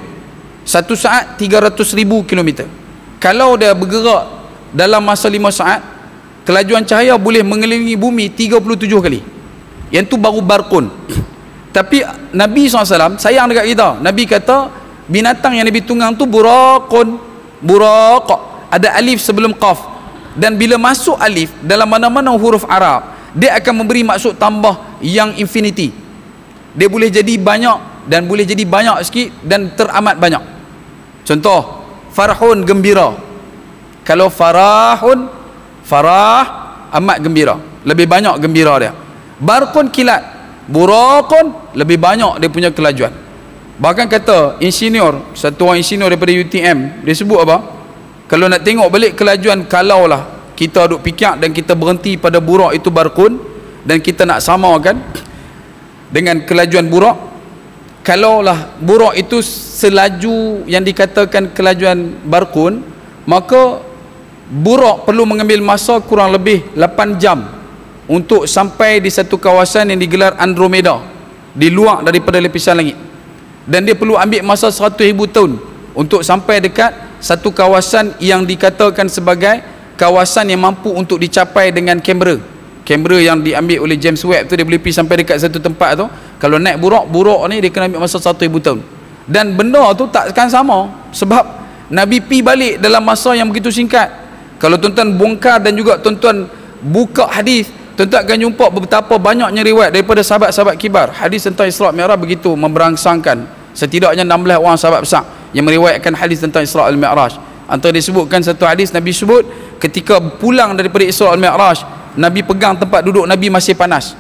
[SPEAKER 1] 1 saat 300,000 km. Kalau dia bergerak dalam masa 5 saat, kelajuan cahaya boleh mengelilingi bumi 37 kali. Yang tu baru barqun. Tapi Nabi SAW sayang dekat kita. Nabi kata binatang yang Nabi tunggang tu buraqun, buraq, ada alif sebelum qaf. Dan bila masuk alif dalam mana-mana huruf Arab, dia akan memberi maksud tambah yang infinity. Dia boleh jadi banyak dan boleh jadi banyak sikit dan teramat banyak. Contoh, farhun gembira. Kalau farahun, farah amat gembira, lebih banyak gembira dia. Barqun kilat, buraqun lebih banyak dia punya kelajuan. Bahkan kata insinyur, satu orang insinyur daripada UTM, dia sebut apa? Kalau nak tengok balik kelajuan, kalaulah kita duk fikir dan kita berhenti pada buraq itu barqun, dan kita nak samakan dengan kelajuan buraq, kalaulah buraq itu selaju yang dikatakan kelajuan barqun, maka buraq perlu mengambil masa kurang lebih 8 jam untuk sampai di satu kawasan yang digelar Andromeda, di luar daripada lapisan langit. Dan dia perlu ambil masa 100,000 tahun untuk sampai dekat satu kawasan yang dikatakan sebagai kawasan yang mampu untuk dicapai dengan kamera yang diambil oleh James Webb tu. Dia boleh pergi sampai dekat satu tempat tu. Kalau naik buruk ni dia kena ambil masa 1,000 tahun, dan benda tu takkan sama sebab Nabi pi balik dalam masa yang begitu singkat. Kalau tuan-tuan bongkar dan juga tuan-tuan buka hadis, tuan-tuan akan jumpa betapa banyaknya riwayat daripada sahabat-sahabat kibar. Hadis tentang Isra' Mi'raj begitu memberangsangkan, setidaknya 16 orang sahabat besar yang meriwayatkan hadis tentang Isra' al-Mi'raj. Antara disebutkan satu hadis, Nabi sebut ketika pulang daripada Isra' al-Mi'raj, Nabi pegang tempat duduk Nabi masih panas.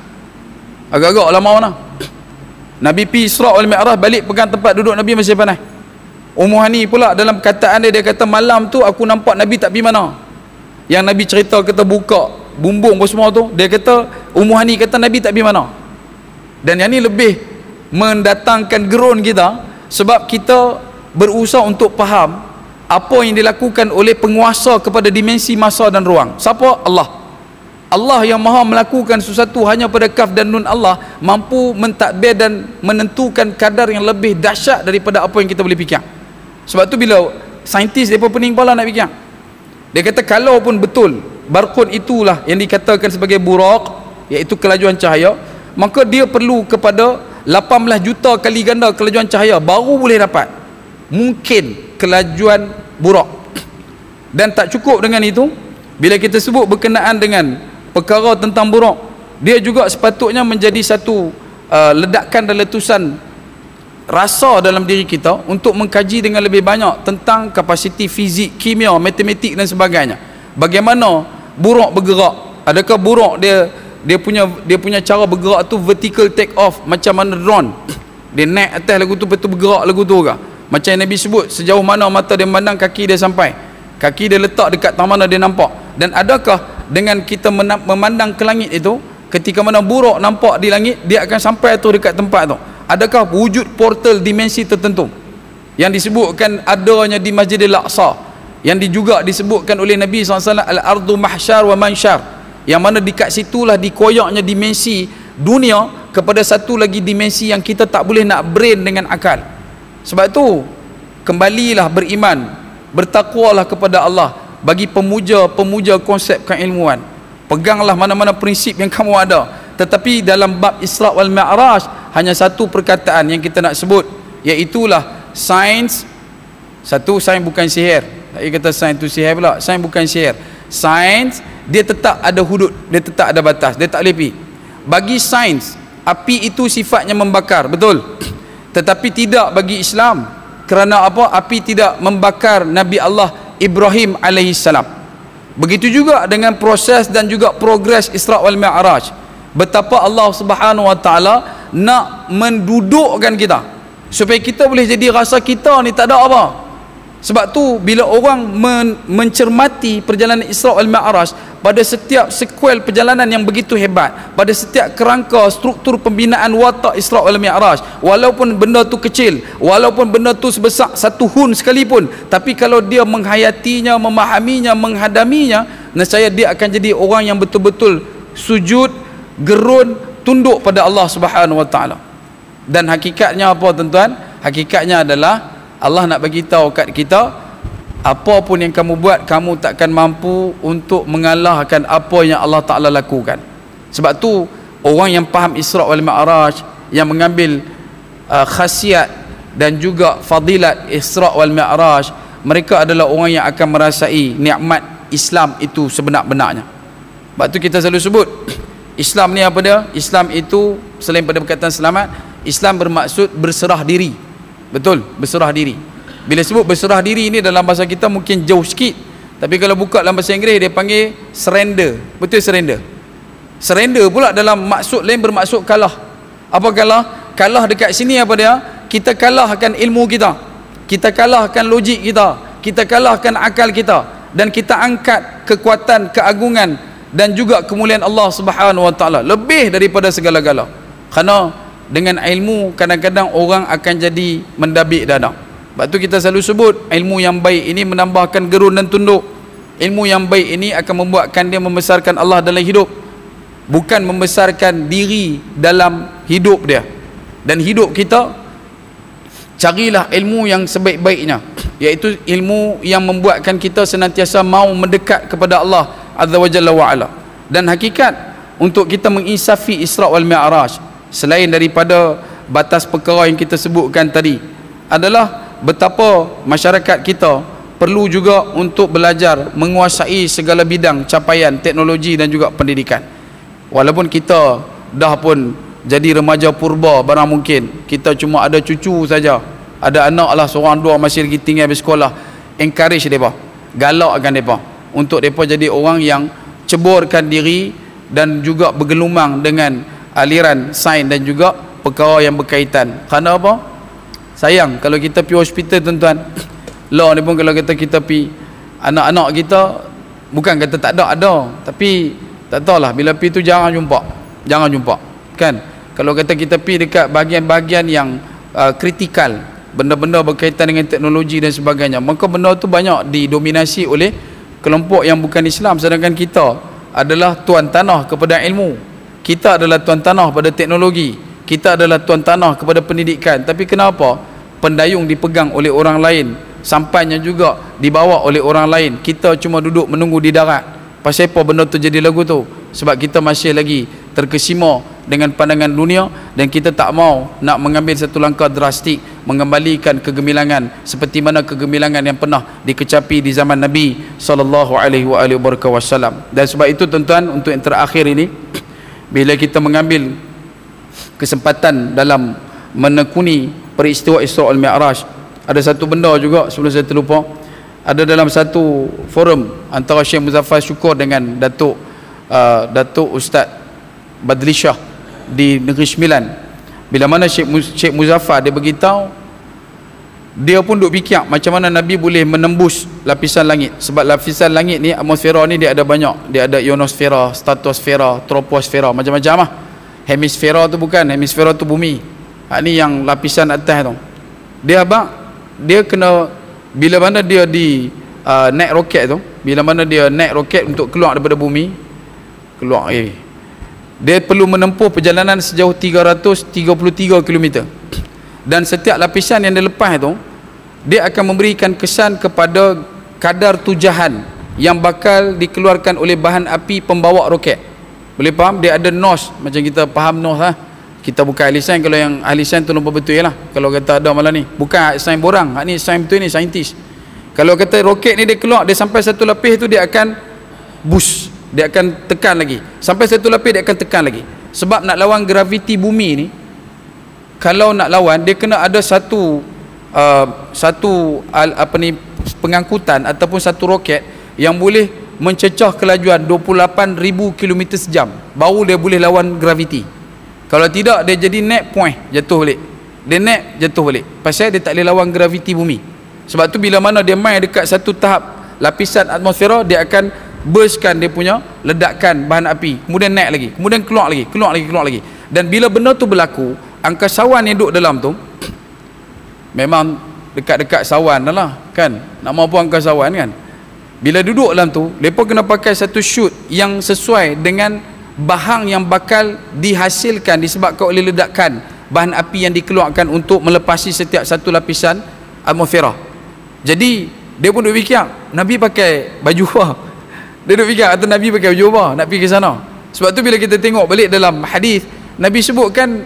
[SPEAKER 1] Agak-agak lama mana Nabi pi Isra' al-Mi'raj, balik pegang tempat duduk Nabi masih panas. Ummu Hani pula dalam kataan dia kata malam tu aku nampak Nabi tak pergi mana. Yang Nabi cerita kata buka bumbung apa semua tu, dia kata Ummu Hani kata Nabi tak pergi mana. Dan yang ni lebih mendatangkan gerun kita, sebab kita berusaha untuk faham apa yang dilakukan oleh penguasa kepada dimensi masa dan ruang. Siapa? Allah yang maha melakukan sesuatu hanya pada kaf dan nun Allah, mampu mentadbir dan menentukan kadar yang lebih dahsyat daripada apa yang kita boleh fikir. Sebab tu bila saintis mereka pening kepala nak fikir, dia kata kalau pun betul barqun itulah yang dikatakan sebagai buraq, iaitu kelajuan cahaya, maka dia perlu kepada 18 juta kali ganda kelajuan cahaya baru boleh dapat mungkin kelajuan buraq. Dan tak cukup dengan itu, bila kita sebut berkenaan dengan perkara tentang buraq, dia juga sepatutnya menjadi satu ledakan dan letusan rasa dalam diri kita untuk mengkaji dengan lebih banyak tentang kapasiti fizik, kimia, matematik dan sebagainya. Bagaimana buraq bergerak? Adakah buraq dia punya cara bergerak tu vertical take off macam mana drone? Dia naik atas lagu tu, betul bergerak lagu tu ke? Macam yang Nabi sebut, sejauh mana mata dia memandang kaki dia sampai, kaki dia letak dekat tang mana dia nampak. Dan adakah dengan kita memandang ke langit itu, ketika mana buraq nampak di langit, dia akan sampai tu dekat tempat tu? Adakah wujud portal dimensi tertentu yang disebutkan adanya di Masjidil Aqsa, yang juga disebutkan oleh Nabi SAW, al-ardu mahsyar wa mansyar, yang mana dekat situlah dikoyaknya dimensi dunia kepada satu lagi dimensi yang kita tak boleh nak brain dengan akal. Sebab tu kembalilah beriman, bertakwalah kepada Allah. Bagi pemuja konsep keilmuan, peganglah mana-mana prinsip yang kamu ada. Tetapi dalam bab Isra' wal Mi'raj, hanya satu perkataan yang kita nak sebut, iaitulah sains. Satu, sains bukan sihir. Tak kata sains tu sihir pula. Sains bukan sihir. Sains dia tetap ada hudud, dia tetap ada batas, dia tak boleh pergi. Bagi sains, api itu sifatnya membakar, betul. Tetapi tidak bagi Islam. Kerana apa? Api tidak membakar Nabi Allah Ibrahim alaihissalam. Begitu juga dengan proses dan juga progres Isra' wal Mi'raj. Betapa Allah Subhanahu wa taala nak mendudukkan kita supaya kita boleh jadi rasa kita ni tak ada apa. Sebab tu bila orang mencermati perjalanan Isra' wal Mi'raj, pada setiap sekuel perjalanan yang begitu hebat, pada setiap kerangka struktur pembinaan watak Isra' wal Mi'raj, walaupun benda tu kecil, walaupun benda tu sebesar satu hun sekalipun, tapi kalau dia menghayatinya, memahaminya, menghadaminya, nescaya dia akan jadi orang yang betul-betul sujud, gerun, tunduk pada Allah Subhanahu wa taala. Dan hakikatnya apa tuan-tuan? Hakikatnya adalah Allah nak bagi tahu kat kita, apa pun yang kamu buat, kamu takkan mampu untuk mengalahkan apa yang Allah Ta'ala lakukan. Sebab tu orang yang faham Isra' wal Mi'raj, yang mengambil khasiat dan juga fadilat Isra' wal Mi'raj, mereka adalah orang yang akan merasai nikmat Islam itu sebenar-benarnya. Sebab tu kita selalu sebut Islam ni apa dia? Islam itu selain pada perkataan selamat, Islam bermaksud berserah diri. Betul, berserah diri. Bila sebut berserah diri ini dalam bahasa kita mungkin jauh sikit, tapi kalau buka dalam bahasa Inggeris dia panggil surrender. Betul, surrender. Surrender pula dalam maksud lain bermaksud kalah. Apa kalah? Kalah dekat sini apa dia? Kita kalahkan ilmu kita, kita kalahkan logik kita, kita kalahkan akal kita, dan kita angkat kekuatan, keagungan dan juga kemuliaan Allah Subhanahu wa taala lebih daripada segala-gala. Kerana dengan ilmu kadang-kadang orang akan jadi mendabik dada. Sebab tu kita selalu sebut ilmu yang baik ini menambahkan gerun dan tunduk. Ilmu yang baik ini akan membuatkan dia membesarkan Allah dalam hidup, bukan membesarkan diri dalam hidup dia. Dan hidup kita, carilah ilmu yang sebaik-baiknya. iaitu ilmu yang membuatkan kita senantiasa mau mendekat kepada Allah Azza wa Jalla wa Ala. Dan hakikat untuk kita menginsafi Isra wal Mi'raj, selain daripada batas perkara yang kita sebutkan tadi, adalah betapa masyarakat kita perlu juga untuk belajar menguasai segala bidang capaian teknologi dan juga pendidikan. Walaupun kita dah pun jadi remaja purba, barang mungkin kita cuma ada cucu saja, ada anak lah seorang dua masih lagi tinggal bersekolah, encourage mereka, galakkan mereka untuk mereka jadi orang yang ceburkan diri dan juga bergelumang dengan aliran sains dan juga perkara yang berkaitan. Kerana apa? Sayang kalau kita pergi hospital tuan-tuan, lah ni pun kalau kita pergi, anak-anak kita bukan kata tak ada, tapi tak tahulah, bila pergi tu jarang jumpa kan. Kalau kata kita pergi dekat bahagian-bahagian yang kritikal, benda-benda berkaitan dengan teknologi dan sebagainya, maka benda tu banyak didominasi oleh kelompok yang bukan Islam, sedangkan kita adalah tuan tanah kepada ilmu, kita adalah tuan tanah pada teknologi, kita adalah tuan tanah kepada pendidikan. Tapi kenapa pendayung dipegang oleh orang lain, sampainya juga dibawa oleh orang lain, kita cuma duduk menunggu di darat? Pasal apa benda tu jadi lagu tu? Sebab kita masih lagi terkesima dengan pandangan dunia, dan kita tak mau nak mengambil satu langkah drastik mengembalikan kegemilangan seperti mana kegemilangan yang pernah dikecapi di zaman Nabi SAW. Dan sebab itu tuan-tuan, untuk yang terakhir ini, bila kita mengambil kesempatan dalam menekuni peristiwa Isra wal Mi'raj, ada satu benda juga sebelum saya terlupa. Ada dalam satu forum antara Syekh Muzaffar Syukur dengan Datuk Ustaz Badli Shah di Negeri Sembilan, bila mana Syekh Muzaffar dia beritahu, dia pun duk fikir macam mana Nabi boleh menembus lapisan langit. Sebab lapisan langit ni, atmosfera ni dia ada banyak, dia ada ionosfera, stratosfera, troposfera, macam-macam lah. Hemisfera tu bukan, hemisfera tu bumi, ni yang lapisan atas tu. Dia kena, bila mana dia naik roket tu, bila mana dia naik roket untuk keluar daripada bumi, dia perlu menempuh perjalanan sejauh 333 km. Dan setiap lapisan yang dia lepas tu, dia akan memberikan kesan kepada kadar tujahan yang bakal dikeluarkan oleh bahan api pembawa roket. Boleh faham? Dia ada NOS, macam kita faham NOS lah. Kita bukan ahli sains, kalau yang ahli sains tu lupa betul lah. Kalau kata ada malah ni, bukan sains borang, ni sains betul, ni saintis. Kalau kata roket ni dia keluar, dia sampai satu lapis tu dia akan boost, dia akan tekan lagi, sampai satu lapis dia akan tekan lagi. Sebab nak lawan graviti bumi ni, kalau nak lawan, dia kena ada satu pengangkutan ataupun satu roket yang boleh mencecah kelajuan 28,000 km sejam, baru dia boleh lawan graviti. Kalau tidak, dia jadi net point, jatuh balik. Dia net, jatuh balik. Pasal dia tak boleh lawan graviti bumi. Sebab tu bila mana dia main dekat satu tahap lapisan atmosfera, dia akan burstkan dia punya ledakan bahan api, kemudian naik lagi, kemudian keluar lagi. Dan bila benda tu berlaku, angkasawan yang duduk dalam tu memang dekat-dekat sawan lah kan, nak mampu angkasawan kan, bila duduk dalam tu, mereka kena pakai satu chute yang sesuai dengan bahang yang bakal dihasilkan disebabkan oleh ledakan bahan api yang dikeluarkan untuk melepasi setiap satu lapisan atmosfera. Jadi dia pun duk fikir, Nabi pakai baju apa? Dia duk fikir atau Nabi pakai baju apa nak pergi ke sana. Sebab tu bila kita tengok balik dalam hadis, Nabi sebutkan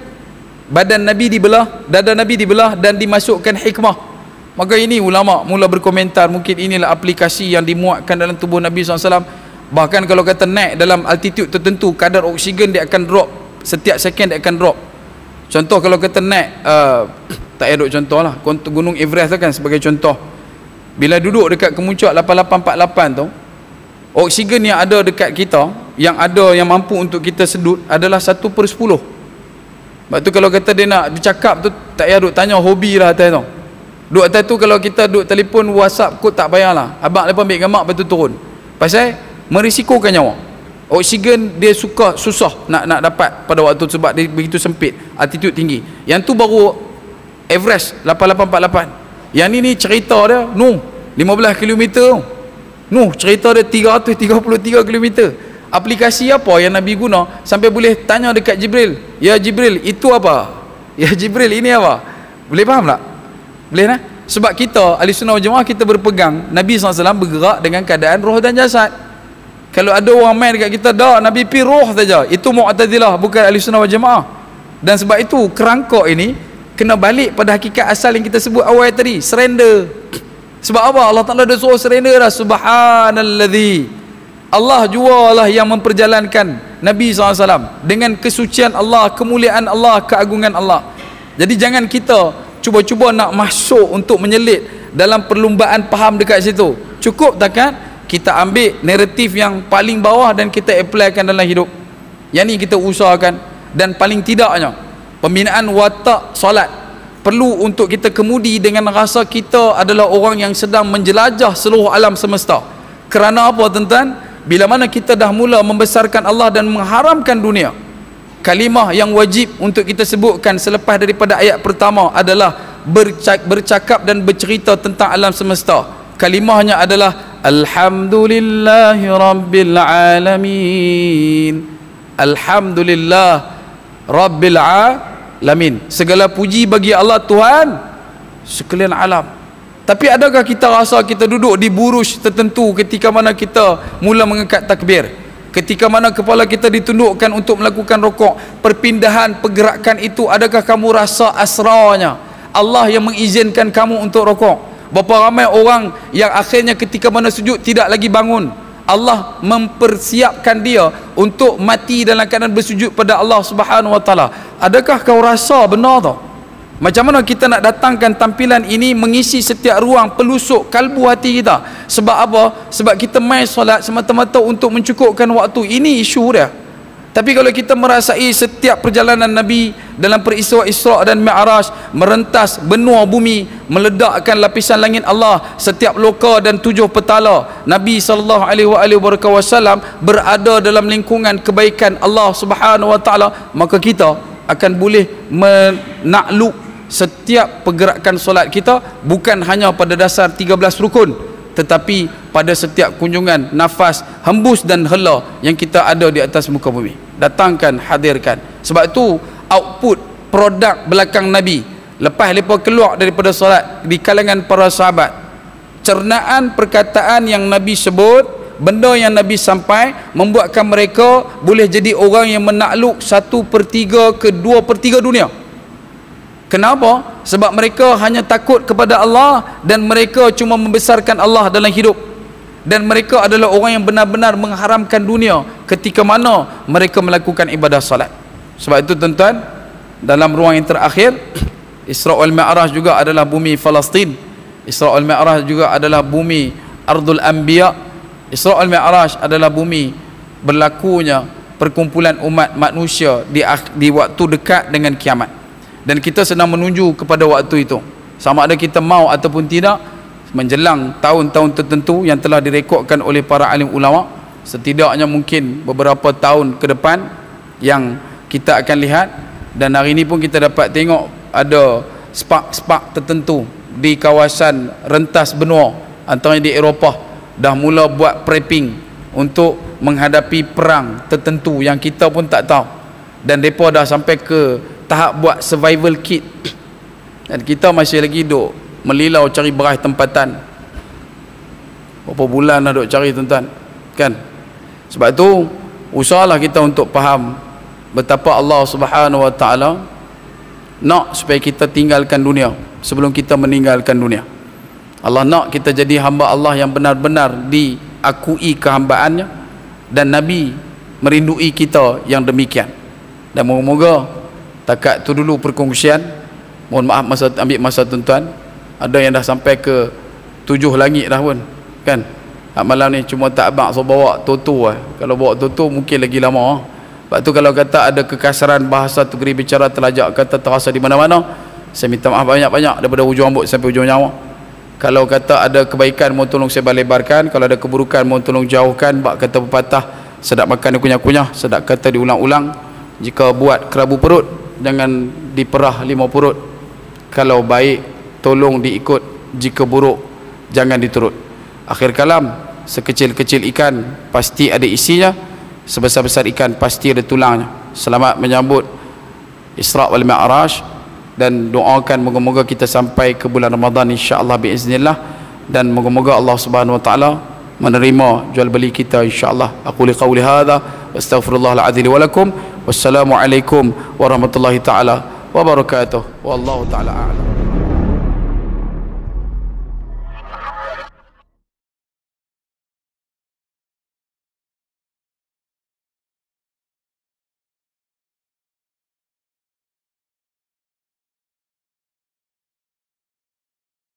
[SPEAKER 1] badan Nabi dibelah, dada Nabi dibelah dan dimasukkan hikmah. Maka ini ulama mula berkomentar, mungkin inilah aplikasi yang dimuatkan dalam tubuh Nabi SAW. Bahkan kalau kata naik dalam altitude tertentu, kadar oksigen dia akan drop, setiap second dia akan drop. Contoh kalau kata naik tak payah duk contoh lah, Gunung Everest tu kan sebagai contoh. Bila duduk dekat kemuncak 8848 tu, oksigen yang ada dekat kita, yang mampu untuk kita sedut adalah 1/10. Sebab tu kalau kata dia nak bercakap tu, tak payah duk tanya hobi lah atas tu. Duk atas tu, kalau kita duk telefon WhatsApp kot tak payahlah, abang lepas ambil gambar lepas tu turun. Pasal merisikokan nyawa. Oksigen dia susah nak dapat pada waktu tu, sebab dia begitu sempit, altitude tinggi. Yang tu baru Everest 8848. Yang ni cerita dia 15 km. Cerita dia 333 km. Aplikasi apa yang Nabi guna sampai boleh tanya dekat Jibril, ya Jibril, itu apa? Ya Jibril, ini apa? Boleh faham tak? Boleh nah? Sebab kita ahli sunnah wal jamaah, kita berpegang Nabi SAW bergerak dengan keadaan roh dan jasad. Kalau ada orang main dekat kita, dah Nabi pi roh saja, itu Mu'tazilah, bukan ahli sunnah wal jamaah. Dan sebab itu kerangkak ini kena balik pada hakikat asal yang kita sebut awal tadi, surrender. Sebab apa? Allah Ta'ala dah suruh surrender dah. Subhanalladzi, Allah jualah yang memperjalankan Nabi SAW dengan kesucian Allah, kemuliaan Allah, keagungan Allah. Jadi jangan kita cuba-cuba nak masuk untuk menyelit dalam perlumbaan faham dekat situ. Cukup takkan kita ambil naratif yang paling bawah dan kita applykan dalam hidup. Yang ni kita usahakan. Dan paling tidaknya pembinaan watak solat perlu untuk kita kemudi dengan rasa kita adalah orang yang sedang menjelajah seluruh alam semesta. Kerana apa tuan-tuan? Bila mana kita dah mula membesarkan Allah dan mengharamkan dunia, kalimah yang wajib untuk kita sebutkan selepas daripada ayat pertama adalah bercakap dan bercerita tentang alam semesta. Kalimahnya adalah Alhamdulillahi Rabbil Alamin. Alhamdulillah Rabbil Alamin. Segala puji bagi Allah Tuhan sekalian alam. Tapi adakah kita rasa kita duduk di buruj tertentu ketika mana kita mula mengangkat takbir, ketika mana kepala kita ditundukkan untuk melakukan rukuk, perpindahan pergerakan itu, adakah kamu rasa asrarnya Allah yang mengizinkan kamu untuk rukuk? Berapa ramai orang yang akhirnya ketika mana sujud tidak lagi bangun, Allah mempersiapkan dia untuk mati dalam keadaan bersujud pada Allah Subhanahu wa taala. Adakah kau rasa benar tu? Macam mana kita nak datangkan tampilan ini mengisi setiap ruang pelusuk kalbu hati kita? Sebab apa? Sebab kita main solat semata-mata untuk mencukupkan waktu. Ini isu dia. Tapi kalau kita merasai setiap perjalanan Nabi dalam perisra Isra dan Mi'raj, merentas benua bumi, meledakkan lapisan langit Allah, setiap loka dan 7 petala, Nabi SAW berada dalam lingkungan kebaikan Allah Subhanahu wa taala, maka kita akan boleh menakluk setiap pergerakan solat kita, bukan hanya pada dasar 13 rukun, tetapi pada setiap kunjungan nafas, hembus dan hela yang kita ada di atas muka bumi. Datangkan, hadirkan. Sebab itu output produk belakang Nabi lepas mereka keluar daripada solat di kalangan para sahabat, cernaan perkataan yang Nabi sebut, benda yang Nabi sampai, membuatkan mereka boleh jadi orang yang menakluk 1/3 ke 2/3 dunia. Kenapa? Sebab mereka hanya takut kepada Allah dan mereka cuma membesarkan Allah dalam hidup. Dan mereka adalah orang yang benar-benar mengharamkan dunia ketika mana mereka melakukan ibadah salat. Sebab itu tuan-tuan, dalam ruang yang terakhir, Isra wal Mi'raj juga adalah bumi Palestin. Isra wal Mi'raj juga adalah bumi Ardul Anbiya. Isra wal Mi'raj adalah bumi berlakunya perkumpulan umat manusia di waktu dekat dengan kiamat. Dan kita sedang menuju kepada waktu itu. Sama ada kita mau ataupun tidak, menjelang tahun-tahun tertentu yang telah direkodkan oleh para alim ulama, setidaknya mungkin beberapa tahun ke depan yang kita akan lihat. Dan hari ini pun kita dapat tengok ada spark-spark tertentu di kawasan rentas benua, antaranya di Eropah, dah mula buat prepping untuk menghadapi perang tertentu yang kita pun tak tahu. Dan mereka dah sampai ke tahap buat survival kit, dan kita masih lagi duk melilau cari beras tempatan. Berapa bulan dah duk cari tuan-tuan, kan? Sebab tu usahalah kita untuk faham betapa Allah Subhanahu wa taala nak supaya kita tinggalkan dunia sebelum kita meninggalkan dunia. Allah nak kita jadi hamba Allah yang benar-benar diakui kehambaannya, dan Nabi merindui kita yang demikian. Dan moga-moga takat tu dulu perkongsian. Mohon maaf ambil masa tuan-tuan. Ada yang dah sampai ke 7 langit dah pun, kan? Malam ni cuma tak abang so bawa toto lah. Kalau bawa toto mungkin lagi lama. Sebab tu kalau kata ada kekasaran bahasa tu, geri bicara telajak kata terasa di mana-mana, saya minta maaf banyak-banyak daripada hujung rambut sampai hujung nyawa. Kalau kata ada kebaikan, mohon tolong saya lebarkan. Kalau ada keburukan, mohon tolong jauhkan. Bak kata pepatah, sedap makan dikunyah-kunyah, sedap kata diulang-ulang. Jika buat kerabu perut, jangan diperah 5 perut. Kalau baik, tolong diikut. Jika buruk, jangan diturut. Akhir kalam, sekecil-kecil ikan pasti ada isinya, sebesar-besar ikan pasti ada tulangnya. Selamat menyambut Isra wal Mi'raj dan doakan moga-moga kita sampai ke bulan Ramadan insya-Allah biiznillah, dan moga-moga Allah Subhanahu wa taala menerima jual beli kita insya-Allah. Aku liqauli hadza wastaghfirullahal azim wa lakum. Wassalamualaikum warahmatullahi taala wabarakatuh. Wallahu taala a'lam.